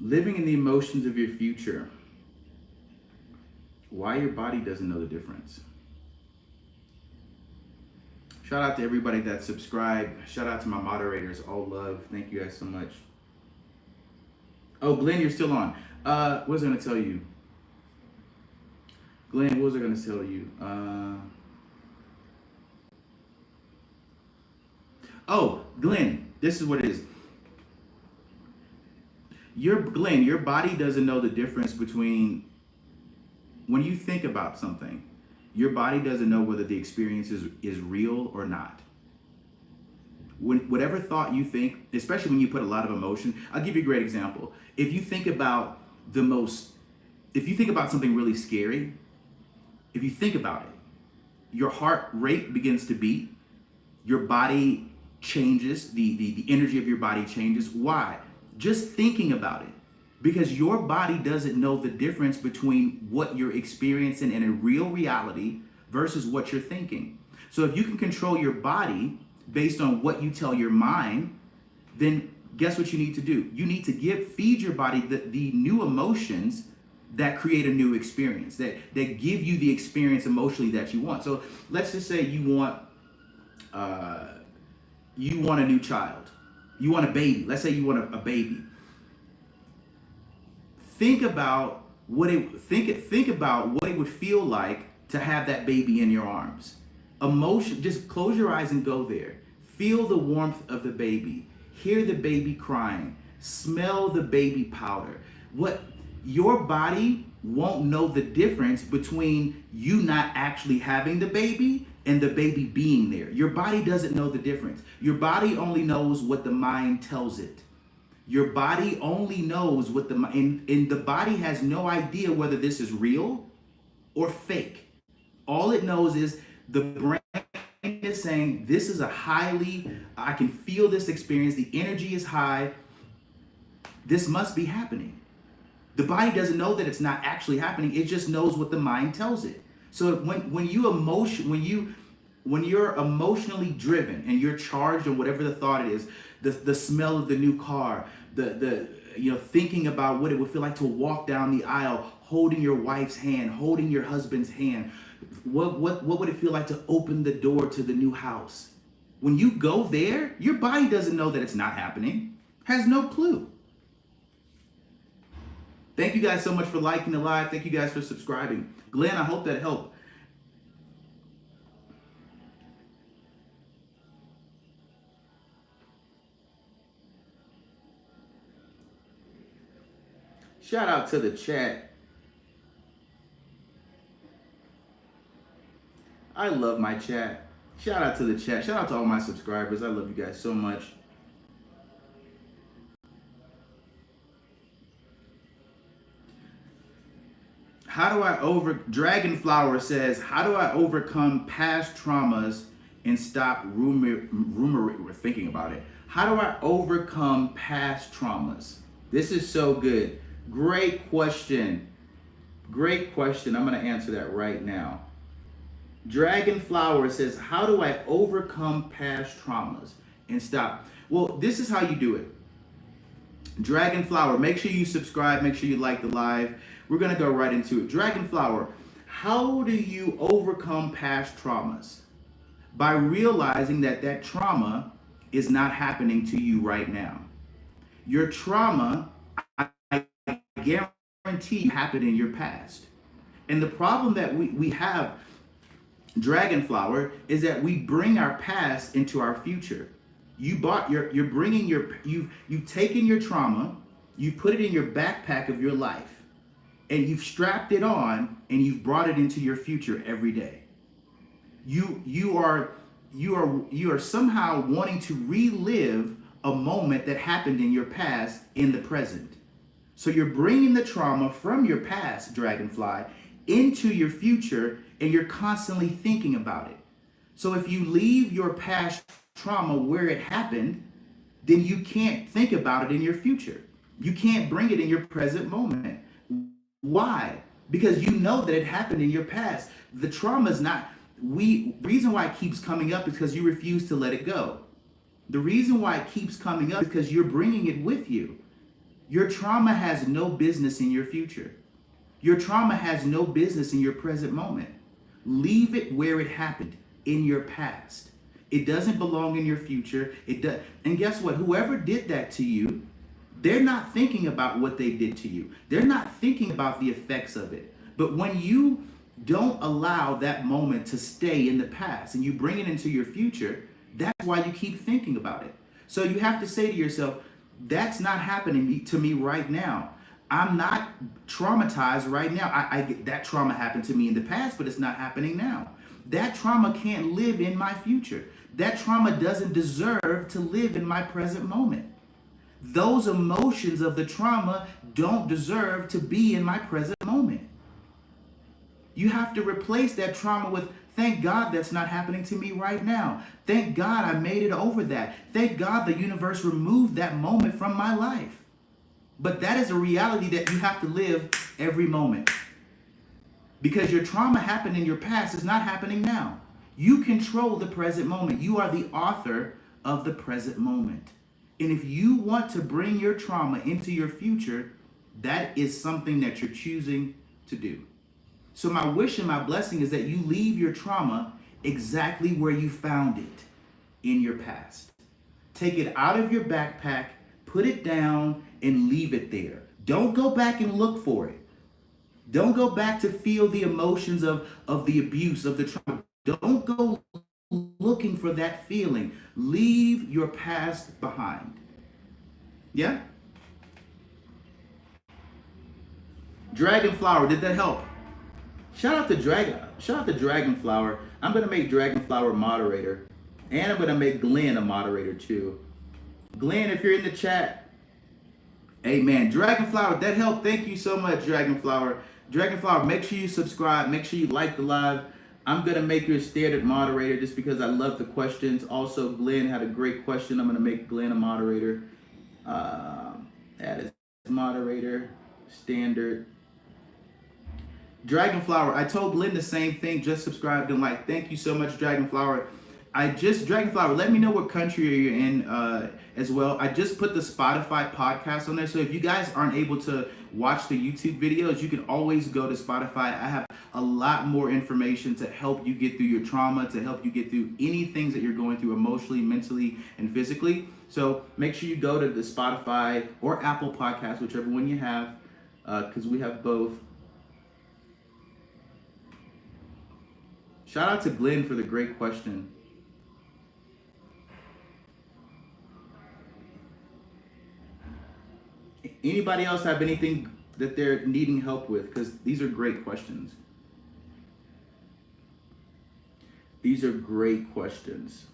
Living in the emotions of your future. Why your body doesn't know the difference. Shout out to everybody that subscribed. Shout out to my moderators. All love. Thank you guys so much. Oh, Glenn, you're still on. What was I going to tell you? Glenn, what was I going to tell you? Oh, Glenn, this is what it is. Glenn, your body doesn't know the difference between when you think about something. Your body doesn't know whether the experience is real or not. Whatever thought you think, especially when you put a lot of emotion, I'll give you a great example. If you think about something really scary, if you think about it, your heart rate begins to beat, your body changes, the energy of your body changes. Why? Just thinking about it. Because your body doesn't know the difference between what you're experiencing in a real reality versus what you're thinking. So if you can control your body based on what you tell your mind, then guess what you need to do? You need to feed your body the new emotions that create a new experience, that give you the experience emotionally that you want. So let's just say you want a new child. You want a baby. Let's say you want a baby. Think about what it would feel like to have that baby in your arms. Emotion, just close your eyes and go there. Feel the warmth of the baby. Hear the baby crying. Smell the baby powder. Your body won't know the difference between you not actually having the baby and the baby being there. Your body doesn't know the difference. Your body only knows what the mind tells it. Your body only knows what and the body has no idea whether this is real or fake. All it knows is the brain is saying, this is I can feel this experience. The energy is high. This must be happening. The body doesn't know that it's not actually happening. It just knows what the mind tells it. So when you're emotionally driven and you're charged on whatever the thought it is, the smell of the new car, thinking about what it would feel like to walk down the aisle, holding your wife's hand, holding your husband's hand. What would it feel like to open the door to the new house? When you go there, your body doesn't know that it's not happening, has no clue. Thank you guys so much for liking the live. Thank you guys for subscribing. Glenn, I hope that helped. Shout out to the chat. I love my chat. Shout out to the chat. Shout out to all my subscribers. I love you guys so much. Dragonflower says, how do I overcome past traumas and stop thinking about it? How do I overcome past traumas? This is so good. Great question. Great question. I'm going to answer that right now. Dragonflower says, how do I overcome past traumas and stop? Well, this is how you do it. Dragonflower, make sure you subscribe. Make sure you like the live. We're going to go right into it. Dragonflower, how do you overcome past traumas? By realizing that trauma is not happening to you right now. Your trauma, I guarantee, happened in your past. And the problem that we have, Dragonflower, is that we bring our past into our future. You've taken your trauma, you've put it in your backpack of your life, and you've strapped it on and you've brought it into your future every day. You are somehow wanting to relive a moment that happened in your past in the present. So you're bringing the trauma from your past, Dragonfly, into your future, and you're constantly thinking about it. So if you leave your past trauma where it happened, then you can't think about it in your future. You can't bring it in your present moment. Why? Because you know that it happened in your past. The trauma is not, reason why it keeps coming up is because you refuse to let it go. The reason why it keeps coming up is because you're bringing it with you. Your trauma has no business in your future. Your trauma has no business in your present moment. Leave it where it happened, in your past. It doesn't belong in your future. It does. And guess what? Whoever did that to you, they're not thinking about what they did to you. They're not thinking about the effects of it. But when you don't allow that moment to stay in the past and you bring it into your future, that's why you keep thinking about it. So you have to say to yourself, that's not happening to me right now. I'm not traumatized right now. I get that trauma happened to me in the past, but it's not happening now. That trauma can't live in my future. That trauma doesn't deserve to live in my present moment. Those emotions of the trauma don't deserve to be in my present moment. You have to replace that trauma with, thank God that's not happening to me right now. Thank God I made it over that. Thank God the universe removed that moment from my life. But that is a reality that you have to live every moment. Because your trauma happened in your past is not happening now. You control the present moment. You are the author of the present moment. And if you want to bring your trauma into your future, that is something that you're choosing to do. So my wish and my blessing is that you leave your trauma exactly where you found it, in your past. Take it out of your backpack, put it down, and leave it there. Don't go back and look for it. Don't go back to feel the emotions of the abuse, of the trauma. Don't go looking for that feeling. Leave your past behind. Yeah? Dragonflower, did that help? Shout out to Dragonflower. I'm gonna make Dragonflower moderator. And I'm gonna make Glenn a moderator too. Glenn, if you're in the chat, hey man, Dragonflower, that helped. Thank you so much, Dragonflower. Dragonflower, make sure you subscribe, make sure you like the live. I'm gonna make you a standard moderator just because I love the questions. Also, Glenn had a great question. I'm gonna make Glenn a moderator. Add as moderator, standard. Dragonflower, I told Glenn the same thing. Just subscribed and like. Thank you so much, Dragonflower. Dragonflower, let me know what country you're in as well. I just put the Spotify podcast on there. So if you guys aren't able to watch the YouTube videos, you can always go to Spotify. I have a lot more information to help you get through your trauma, to help you get through any things that you're going through emotionally, mentally, and physically. So make sure you go to the Spotify or Apple Podcast, whichever one you have, because we have both. Shout out to Glenn for the great question. Anybody else have anything that they're needing help with? Because these are great questions. These are great questions.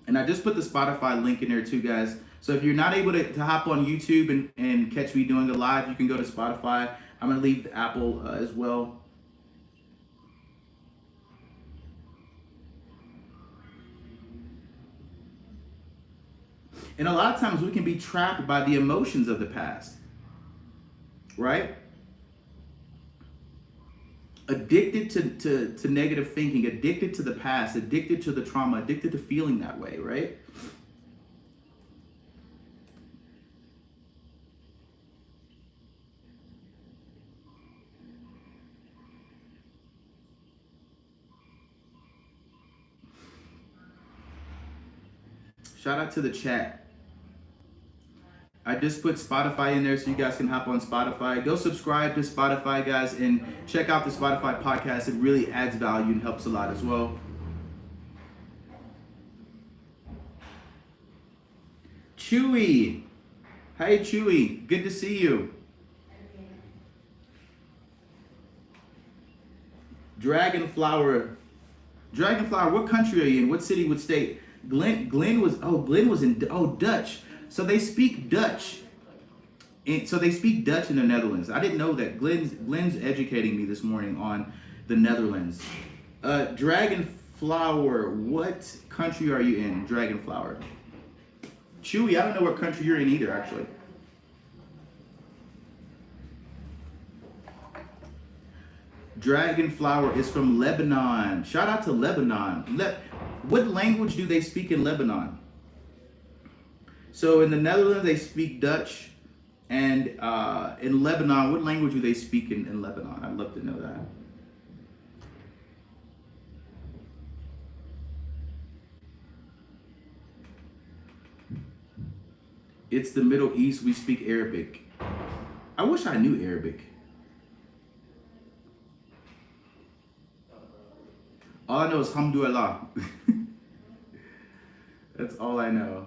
And I just put the Spotify link in there too, guys. So if you're not able to hop on YouTube and catch me doing a live, you can go to Spotify. I'm going to leave the Apple as well. And a lot of times we can be trapped by the emotions of the past. Right? Addicted to negative thinking, addicted to the past, addicted to the trauma, addicted to feeling that way, right? Shout out to the chat. I just put Spotify in there so you guys can hop on Spotify. Go subscribe to Spotify, guys, and check out the Spotify podcast. It really adds value and helps a lot as well. Chewy. Hey, Chewy. Good to see you. Dragonflower. Dragonflower, what country are you in? What city, what state? Glenn was in Dutch. So they speak Dutch. And so they speak Dutch in the Netherlands. I didn't know that. Glenn's educating me this morning on the Netherlands. Dragonflower, what country are you in, Dragonflower? Chewy, I don't know what country you're in either, actually. Dragonflower is from Lebanon. Shout out to Lebanon. What language do they speak in Lebanon? So in the Netherlands, they speak Dutch. And in Lebanon, what language do they speak in Lebanon? I'd love to know that. It's the Middle East. We speak Arabic. I wish I knew Arabic. All I know is Hamdulillah. That's all I know.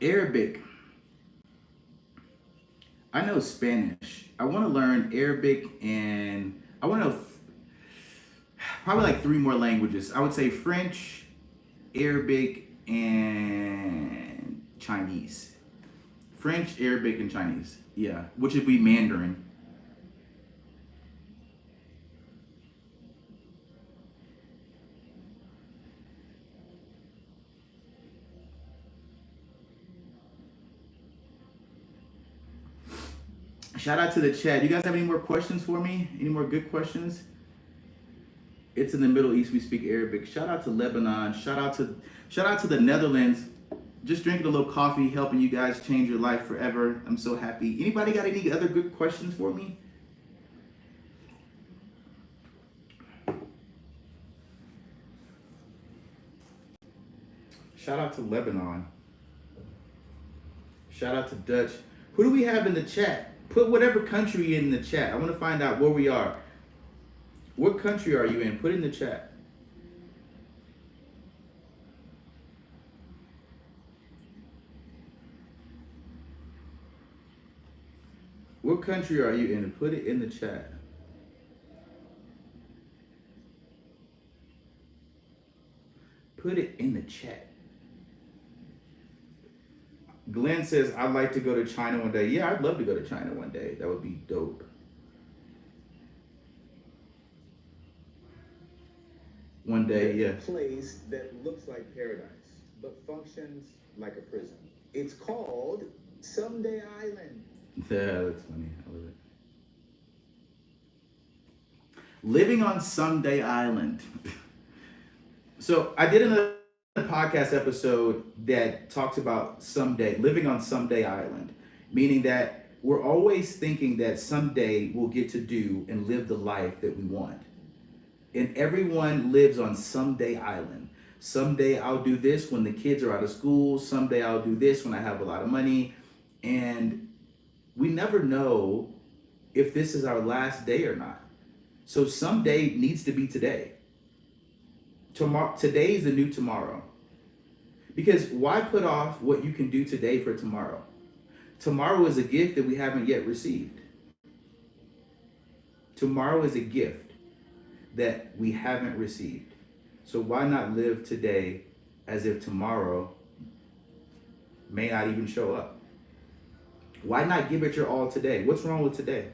Arabic. I know Spanish. I want to learn Arabic and I want to know probably like three more languages. I would say French, Arabic, and Chinese. French, Arabic, and Chinese. Yeah, which would be Mandarin. Shout out to the chat. You guys have any more questions for me? Any more good questions? It's in the Middle East. We speak Arabic. Shout out to Lebanon. Shout out to the Netherlands. Just drinking a little coffee, helping you guys change your life forever. I'm so happy. Anybody got any other good questions for me? Shout out to Lebanon. Shout out to Dutch. Who do we have in the chat? Put whatever country in the chat. I want to find out where we are. What country are you in? Put in the chat. What country are you in? Put it in the chat. Put it in the chat. Glenn says, I'd like to go to China one day. Yeah, I'd love to go to China one day. That would be dope. One day, yeah. A place that looks like paradise, but functions like a prison. It's called Someday Island. Yeah, that's funny. I love it. Living on Someday Island. So I did another podcast episode that talks about someday, living on Someday Island, meaning that we're always thinking that someday we'll get to do and live the life that we want. And everyone lives on Someday Island. Someday I'll do this when the kids are out of school. Someday I'll do this when I have a lot of money. And we never know if this is our last day or not. So someday needs to be today. Tomorrow, today is the new tomorrow. Because why put off what you can do today for tomorrow? Tomorrow is a gift that we haven't yet received. Tomorrow is a gift that we haven't received. So why not live today as if tomorrow may not even show up? Why not give it your all today? What's wrong with today?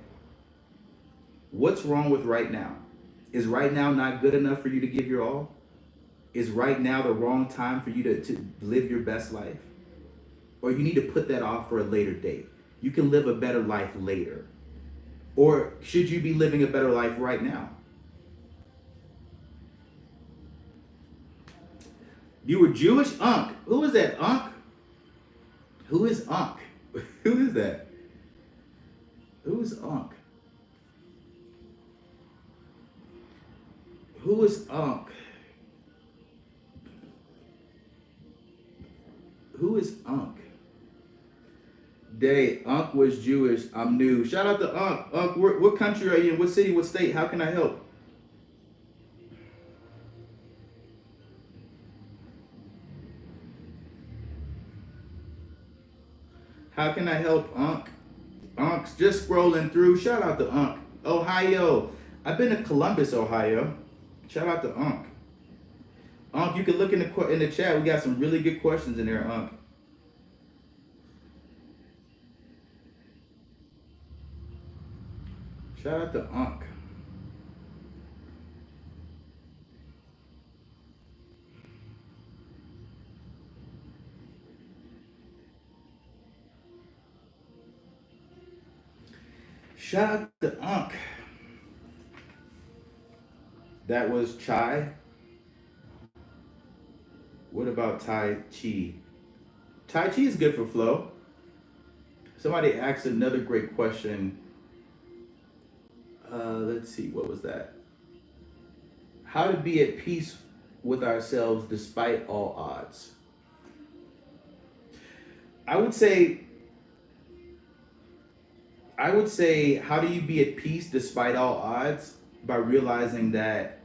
What's wrong with right now? Is right now not good enough for you to give your all? Is right now the wrong time for you to live your best life? Or you need to put that off for a later date? You can live a better life later. Or should you be living a better life right now? You were Jewish? Unc. Who is that? Unc? Who is Unc? Who is that? Who is Unc? Who is Unc? Who is Unc? Day, Unc was Jewish. I'm new. Shout out to Unc. Unc, what country are you in? What city? What state? How can I help? How can I help, Unc? Unc's just scrolling through. Shout out to Unc. Ohio. I've been to Columbus, Ohio. Shout out to Unc. Unc, you can look in the chat. We got some really good questions in there, Unc. Shout out to Unc. Shout out to Unc. That was Chai. What about Tai Chi? Tai Chi is good for flow. Somebody asked another great question. Let's see, what was that? How to be at peace with ourselves despite all odds. I would say, I would say, how do you be at peace despite all odds? By realizing that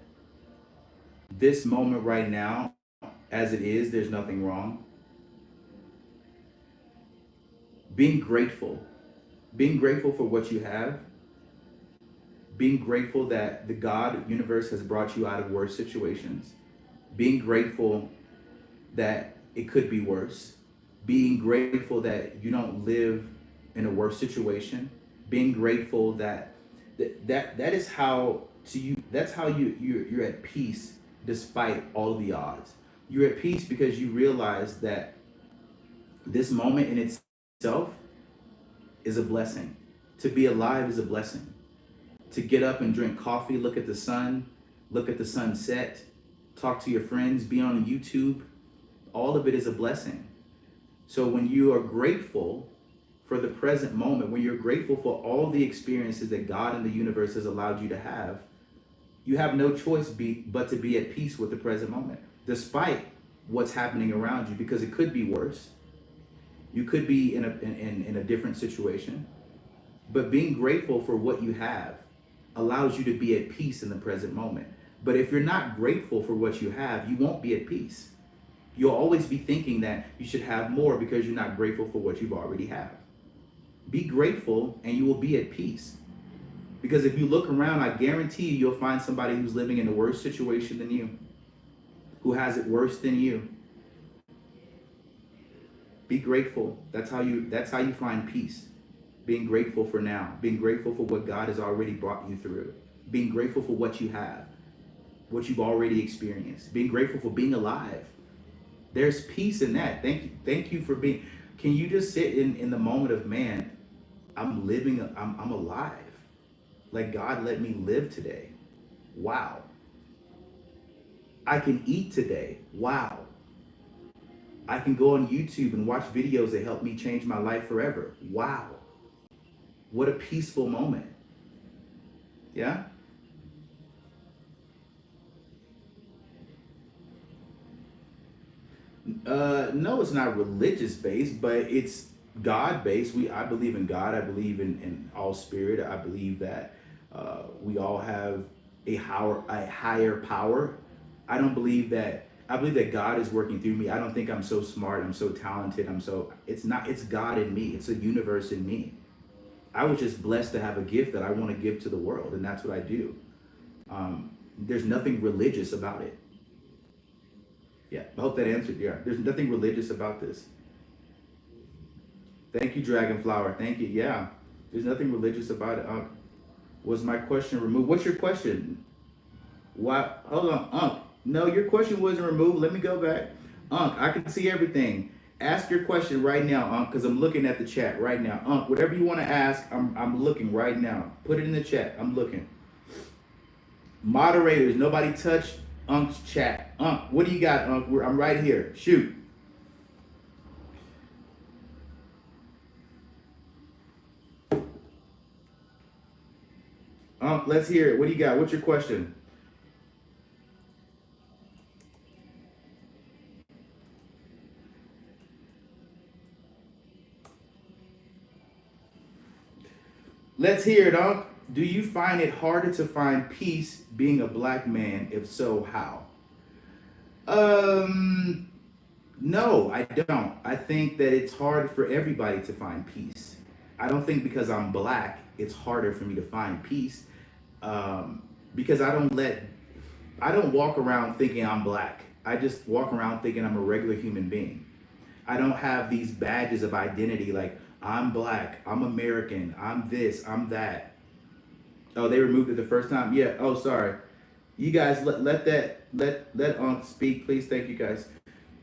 this moment right now, as it is, there's nothing wrong. Being grateful, being grateful for what you have, being grateful that the God universe has brought you out of worse situations, being grateful that it could be worse, being grateful that you don't live in a worse situation, being grateful that that is how to you that's how you're at peace despite all the odds. You're at peace because you realize that this moment in itself is a blessing. To be alive is a blessing. To get up and drink coffee, look at the sun, look at the sunset, talk to your friends, be on YouTube, all of it is a blessing. So when you are grateful for the present moment, when you're grateful for all the experiences that God and the universe has allowed you have no choice but to be at peace with the present moment, despite what's happening around you, because it could be worse. You could be in a different situation, but being grateful for what you have allows you to be at peace in the present moment. But if you're not grateful for what you have, you won't be at peace. You'll always be thinking that you should have more because you're not grateful for what you've already have. Be grateful and you will be at peace. Because if you look around, I guarantee you'll find somebody who's living in a worse situation than you, who has it worse than you. Be grateful. That's how you find peace. Being grateful for now, being grateful for what God has already brought you through, being grateful for what you have, what you've already experienced, being grateful for being alive. There's peace in that. Thank you for being. Can you just sit in the moment of, man, I'm living, I'm alive. Like God let me live today. Wow. I can eat today. Wow. I can go on YouTube and watch videos that help me change my life forever. Wow. What a peaceful moment. Yeah? No, it's not religious based, but it's God based. I believe in God. I believe in all spirit. I believe that we all have a higher power. I believe that God is working through me. I don't think I'm so smart. I'm so talented. It's God in me. It's a universe in me. I was just blessed to have a gift that I want to give to the world, and that's what I do. There's nothing religious about it. Yeah, I hope that answered. Yeah, there's nothing religious about this. Thank you, Dragonflower. Thank you. Yeah, there's nothing religious about it. Was my question removed? What's your question? Why? Hold on, No, your question wasn't removed. Let me go back. I can see everything. Ask your question right now, because I'm looking at the chat right now. Whatever you want to ask, I'm looking right now. Put it in the chat. I'm looking. Moderators, nobody touch Unc's chat. What do you got, Unc? I'm right here. Shoot. Let's hear it. What do you got? What's your question? Let's hear it, Unc. Do you find it harder to find peace being a black man? If so, how? Um, no, I don't. I think that it's hard for everybody to find peace. I don't think because I'm black, it's harder for me to find peace. Because I don't walk around thinking I'm black. I just walk around thinking I'm a regular human being. I don't have these badges of identity like I'm black, I'm American, I'm this, I'm that. Oh, they removed it the first time. Yeah. Oh, sorry. You guys let Unc speak, please. Thank you guys.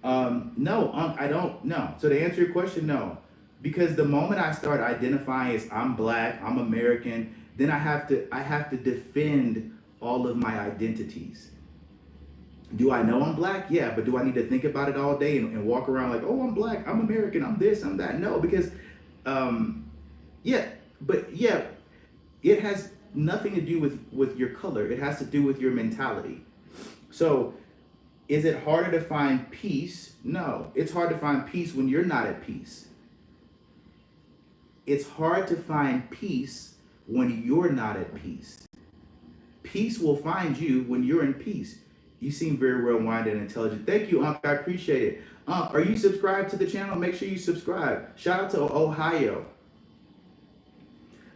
No, Unc, I don't. No. So to answer your question, no. Because the moment I start identifying as I'm black, I'm American, then I have to defend all of my identities. Do I know I'm black? Yeah, but do I need to think about it all day and walk around like, oh, I'm black, I'm American, I'm this, I'm that? No, because um, yeah, but yeah, it has nothing to do with your color. It has to do with your mentality. So, is it harder to find peace? No, it's hard to find peace when you're not at peace. It's hard to find peace when you're not at peace. Peace will find you when you're in peace. You seem very well-minded and intelligent. Thank you, Unc. I appreciate it. Are you subscribed to the channel? Make sure you subscribe. Shout out to Ohio.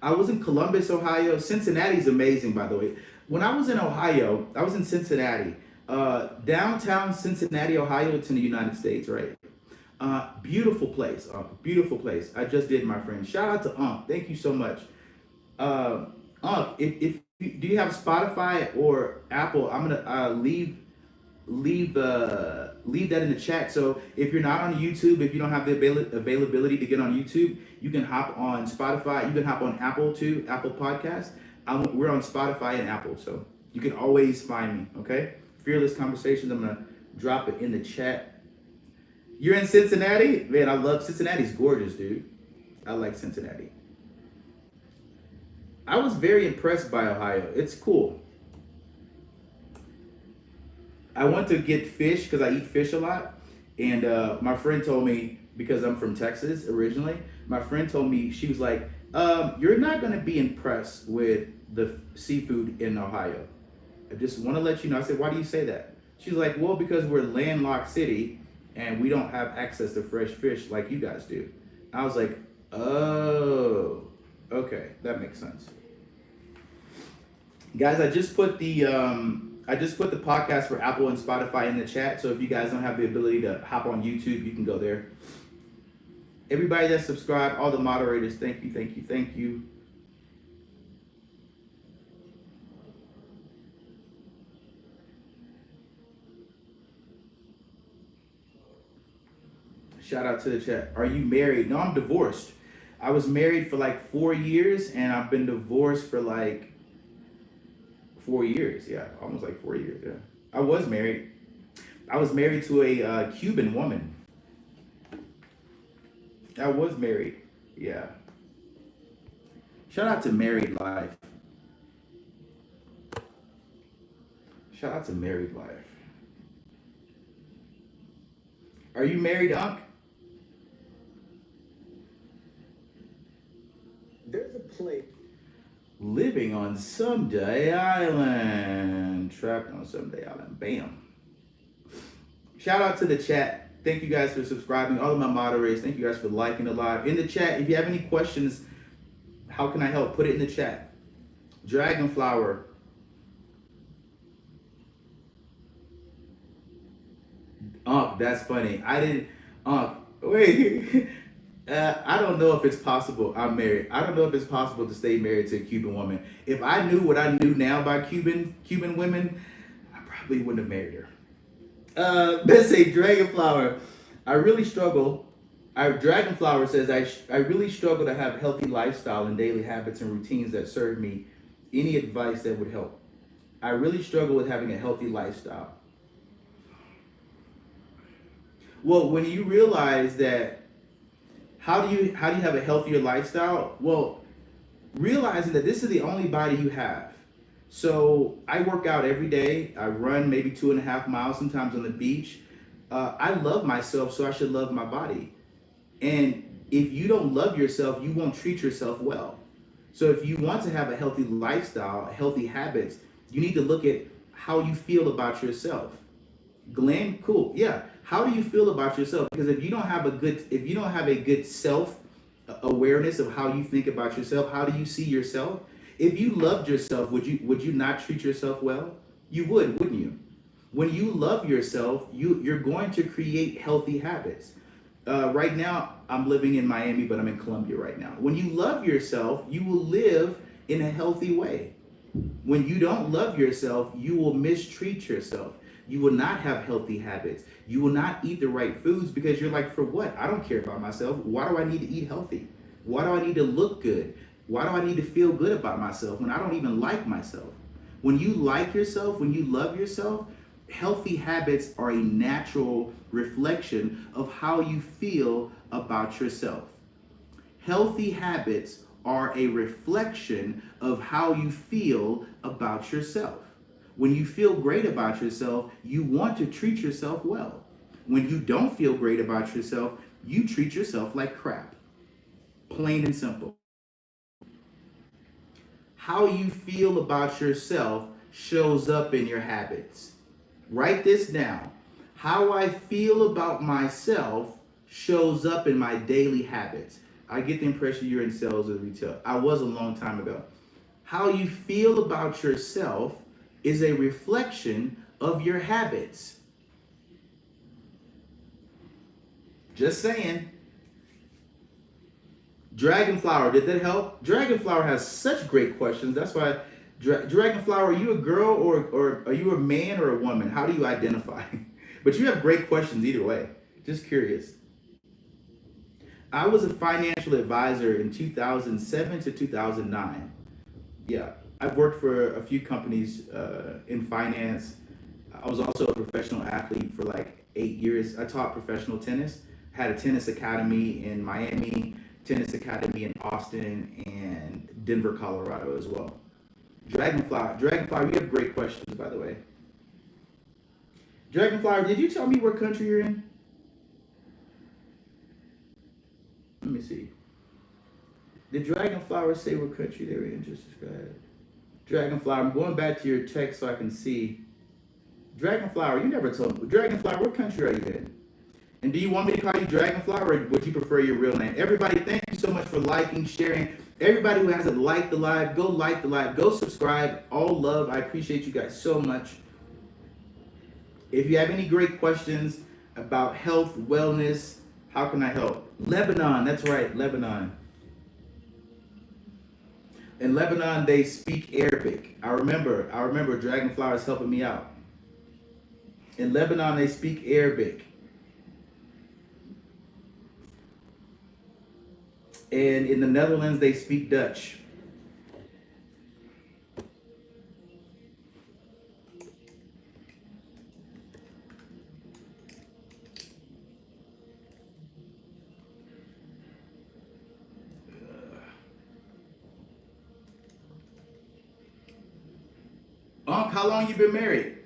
I was in Columbus, Ohio. Cincinnati's amazing, by the way. When I was in Ohio, I was in Cincinnati. Downtown Cincinnati, Ohio, it's in the United States, right? Beautiful place, beautiful place. I just did, my friend. Shout out to Thank you so much. If do you have Spotify or Apple? I'm gonna leave that in the chat. So if you're not on YouTube, if you don't have the availability to get on YouTube, you can hop on Spotify. You can hop on Apple too, Apple Podcast. We're on Spotify and Apple, so you can always find me. Okay, Fearless Conversations. I'm gonna drop it in the chat. You're in Cincinnati, man. I love Cincinnati's gorgeous, dude. I like Cincinnati. I was very impressed by Ohio. It's cool. I went to get fish because I eat fish a lot. And my friend told me, because I'm from Texas originally, my friend told me, she was like, you're not going to be impressed with the seafood in Ohio. I just want to let you know. I said, why do you say that? She's like, well, because we're a landlocked city and we don't have access to fresh fish like you guys do. I was like, oh, okay, that makes sense. Guys, I just put the podcast for Apple and Spotify in the chat. So if you guys don't have the ability to hop on YouTube, you can go there. Everybody that's subscribed, all the moderators, thank you, thank you, thank you. Shout out to the chat. Are you married? No, I'm divorced. I was married for like 4 years and I've been divorced for like 4 years. Yeah, almost like 4 years. Yeah. I was married. I was married to a Cuban woman. I was married. Yeah. Shout out to married life. Shout out to married life. Are you married, Unc? There's a place. Living on Someday Island. Trapped on Someday Island. Bam. Shout out to the chat. Thank you guys for subscribing. All of my moderators, thank you guys for liking the live. In the chat, if you have any questions, how can I help? Put it in the chat. Dragonflower. That's funny. I didn't. Wait. I don't know if it's possible. I'm married. I don't know if it's possible to stay married to a Cuban woman. If I knew what I knew now about Cuban women, I probably wouldn't have married her. Let's say Dragonflower. I really struggle. Dragonflower says I really struggle to have healthy lifestyle and daily habits and routines that serve me. Any advice that would help? I really struggle with having a healthy lifestyle. Well, when you realize that, how do you have a healthier lifestyle? Well, realizing that this is the only body you have. So I work out every day. I run maybe 2.5 miles, sometimes on the beach. I love myself, so I should love my body. And if you don't love yourself, you won't treat yourself well. So if you want to have a healthy lifestyle, healthy habits, you need to look at how you feel about yourself. Glenn, cool. Yeah. How do you feel about yourself? Because if you don't have a good self awareness of how you think about yourself, how do you see yourself? If you loved yourself, would you not treat yourself well? You would, wouldn't you? When you love yourself, you're going to create healthy habits. Right now, I'm living in Miami, but I'm in Colombia right now. When you love yourself, you will live in a healthy way. When you don't love yourself, you will mistreat yourself. You will not have healthy habits. You will not eat the right foods because you're like, for what? I don't care about myself. Why do I need to eat healthy? Why do I need to look good? Why do I need to feel good about myself when I don't even like myself? When you like yourself, when you love yourself, healthy habits are a natural reflection of how you feel about yourself. Healthy habits are a reflection of how you feel about yourself. When you feel great about yourself, you want to treat yourself well. When you don't feel great about yourself, you treat yourself like crap. Plain and simple. How you feel about yourself shows up in your habits. Write this down. How I feel about myself shows up in my daily habits. I get the impression you're in sales or retail. I was a long time ago. How you feel about yourself is a reflection of your habits. Just saying. Dragonflower, did that help? Dragonflower has such great questions. That's why, Dragonflower, are you a girl or are you a man or a woman? How do you identify? But you have great questions either way. Just curious. I was a financial advisor in 2007 to 2009. Yeah, I've worked for a few companies in finance. I was also a professional athlete for like 8 years. I taught professional tennis. Had a tennis academy in Miami, tennis academy in Austin, and Denver, Colorado as well. Dragonflower, you have great questions, by the way. Dragonflower, did you tell me what country you're in? Let me see. Did Dragonflower say what country they were in? Just describe. Dragonflower, I'm going back to your text so I can see. Dragonflower, you never told me. Dragonflower, what country are you in? And do you want me to call you Dragonflower or would you prefer your real name? Everybody, thank you so much for liking, sharing. Everybody who hasn't liked the live, go like the live, go subscribe. All love. I appreciate you guys so much. If you have any great questions about health, wellness, how can I help? Lebanon, that's right, Lebanon. In Lebanon, they speak Arabic. I remember Dragonflower is helping me out. In Lebanon, they speak Arabic. And in the Netherlands, they speak Dutch. How long you been married?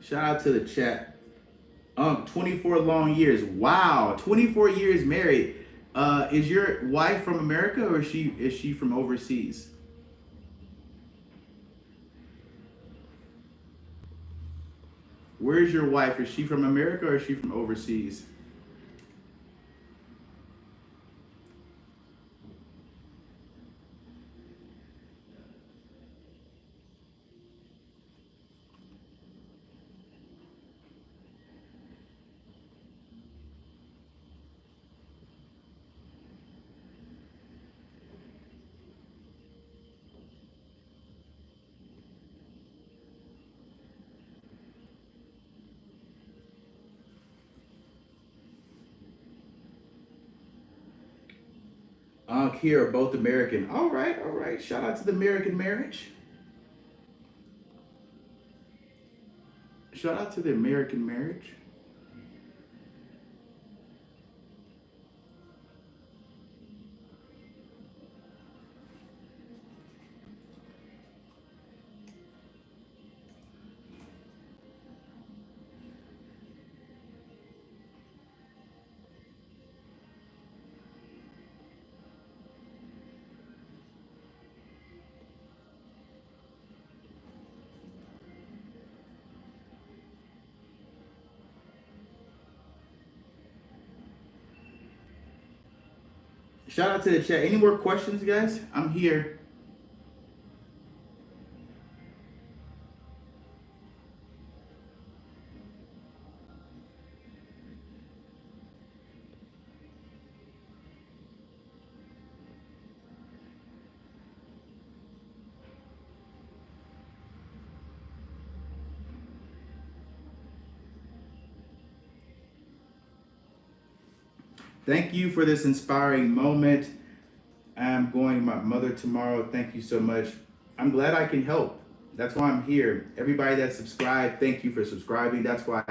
Shout out to the chat. 24 long years. Wow, 24 years married. Is your wife from America or is she from overseas? Where's your wife? Is she from America or is she from overseas? Here are both American. All right, all right. Shout out to the American marriage. Shout out to the American marriage. Shout out to the chat. Any more questions, guys? I'm here. Thank you for this inspiring moment. I'm going to my mother tomorrow. Thank you so much. I'm glad I can help. That's why I'm here. Everybody that subscribed, thank you for subscribing. That's why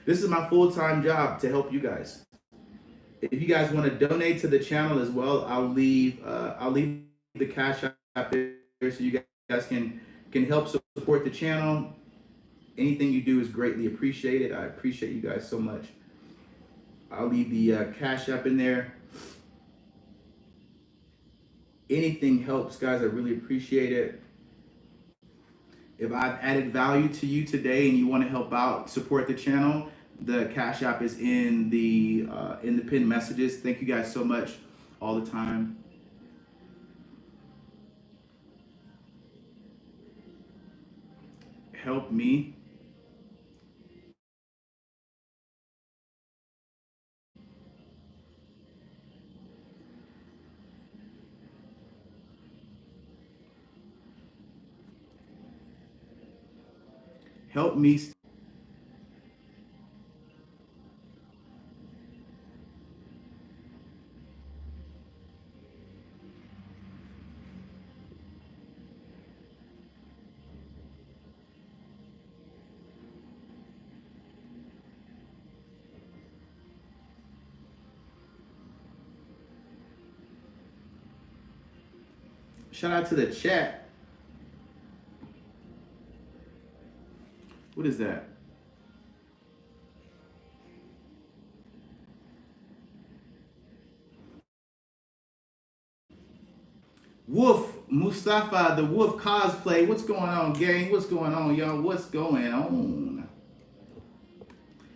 this is my full-time job, to help you guys. If you guys want to donate to the channel as well, I'll leave the cash app there so you guys can help support the channel. Anything you do is greatly appreciated. I appreciate you guys so much. I'll leave the cash app in there. Anything helps, guys. I really appreciate it. If I've added value to you today and you want to help out, support the channel, the cash app is in the pinned messages. Thank you guys so much all the time. Help me. Help me. Shout out to the chat. What is that? Wolf Mustafa, the Wolf cosplay. What's going on, gang? What's going on, y'all? What's going on?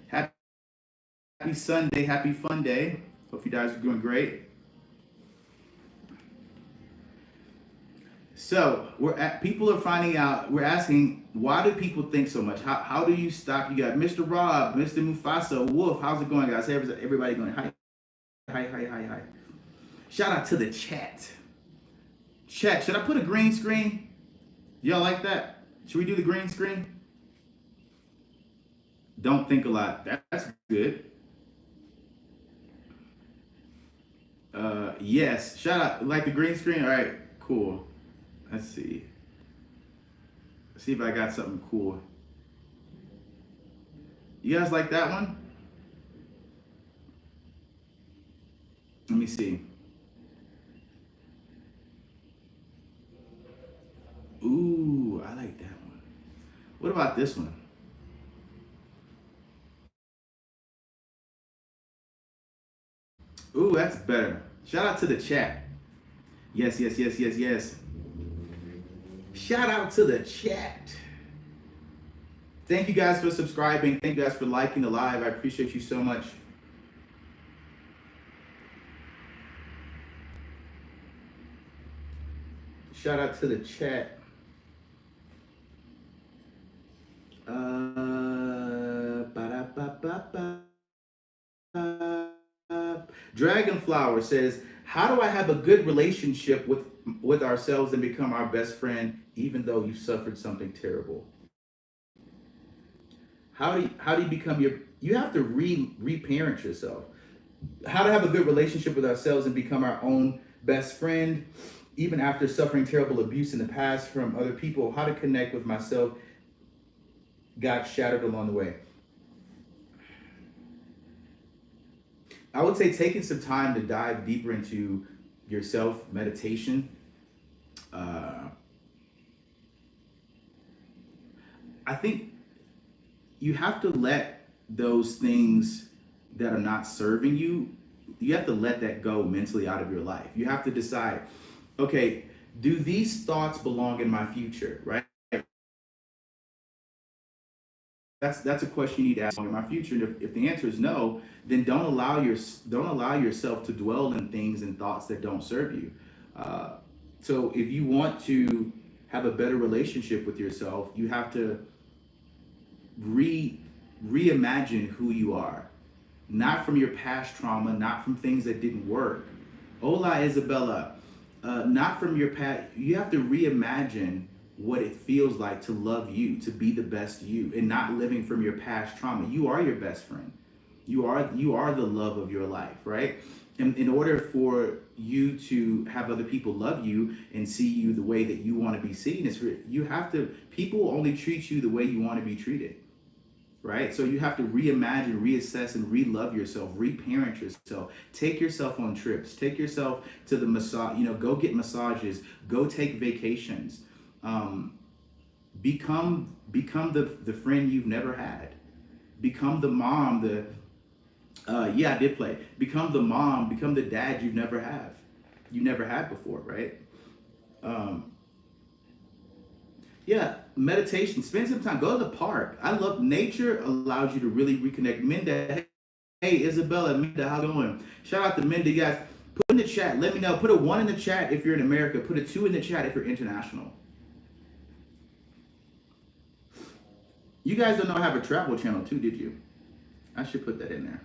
Happy Sunday, happy fun day. Hope you guys are doing great. So people are finding out. We're asking, why do people think so much? How do you stop? You got Mr. Rob, Mr. Mufasa, Wolf. How's it going, guys? Everybody going hi, hi, hi, hi, hi. Shout out to the chat. Chat, should I put a green screen? Y'all like that? Should we do the green screen? Don't think a lot. That's good. Yes. Shout out. Like the green screen? All right. Cool. Let's see. Let's see if I got something cool. You guys like that one? Let me see. Ooh, I like that one. What about this one? Ooh, that's better. Shout out to the chat. Yes, yes, yes, yes, yes. Shout out to the chat. Thank you guys for subscribing. Thank you guys for liking the live. I appreciate you so much. Shout out to the chat. Dragonflower says, how do I have a good relationship with ourselves and become our best friend even though you suffered something terrible? How do you become you have to reparent yourself. How to have a good relationship with ourselves and become our own best friend even after suffering terrible abuse in the past from other people. How to connect with myself got shattered along the way. I would say taking some time to dive deeper into yourself, meditation. I think you have to let those things that are not serving you have to let that go mentally out of your life. You have to decide, okay, do these thoughts belong in my future, right? that's a question you need to ask in my future. And if the answer is no, then don't allow yourself to dwell in things and thoughts that don't serve you. Uh, so if you want to have a better relationship with yourself, you have to re reimagine who you are, not from your past trauma, not from things that didn't work. Hola, Isabella. Not from your past. You have to reimagine what it feels like to love you, to be the best you, and not living from your past trauma. You are your best friend. You are the love of your life, right? And in order for you to have other people love you and see you the way that you want to be seen, is for you have to. People only treat you the way you want to be treated, right? So you have to reimagine, reassess, and re-love yourself, reparent yourself. Take yourself on trips. Take yourself to the massage. Go get massages. Go take vacations. Um, become the friend you've never had. Become the mom. I did play. Become the mom. Become the dad you never had before, right? Um, Yeah, meditation. Spend some time. Go to the park. I love nature. Allows you to really reconnect. Minda, hey Isabella, Minda, how going? Shout out to Minda, guys. Put in the chat. Let me know. Put a 1 in the chat if you're in America. Put a 2 in the chat if you're international. You guys don't know I have a travel channel too, did you? I should put that in there.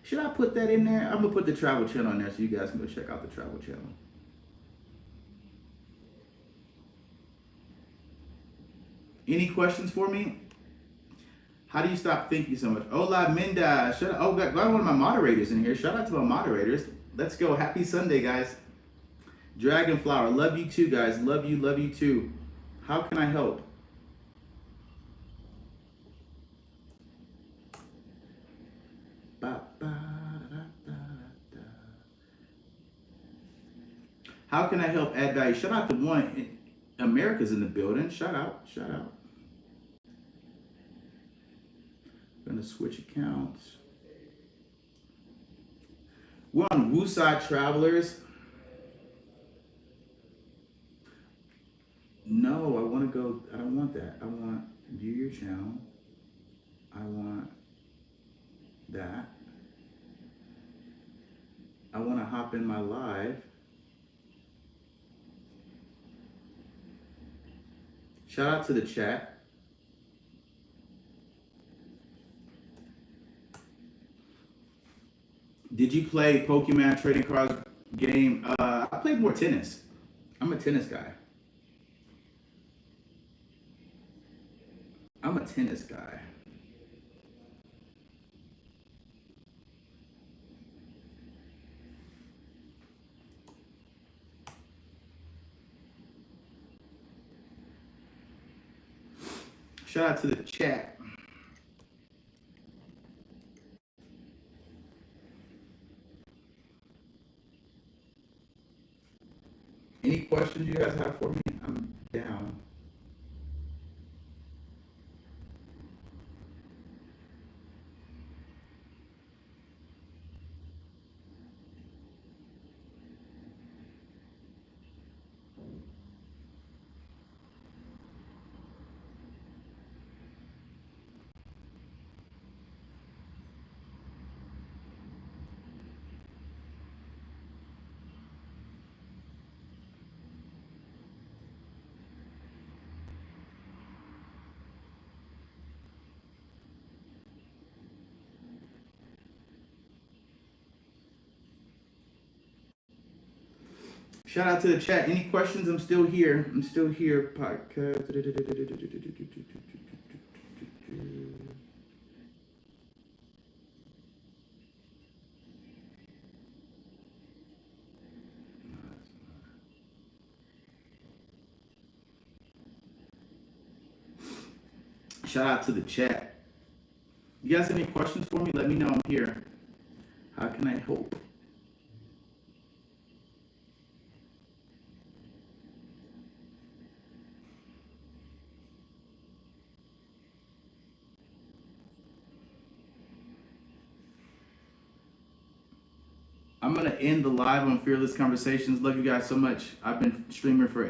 Should I put that in there? I'm gonna put the travel channel in there so you guys can go check out the travel channel. Any questions for me? How do you stop thinking so much? Hola, Minda. Got one of my moderators in here. Shout out to my moderators. Let's go. Happy Sunday, guys. Dragonflower. Love you too, guys. Love you too. How can I help? How can I help add value? Shout out to one. America's in the building. Shout out. Gonna switch accounts. We're on Wooside Travelers. No, I want to go. I don't want that. I want view your channel. I want that. I want to hop in my live. Shout out to the chat. Did you play Pokemon trading cards game? I played more tennis. I'm a tennis guy. Shout out to the chat. Any questions you guys have for me? I'm down. Shout out to the chat. Any questions? I'm still here. Podcast. Shout out to the chat. You guys have any questions for me? Let me know. I'm here. How can I help? I'm gonna end the live on Fearless Conversations. Love you guys so much. I've been streaming for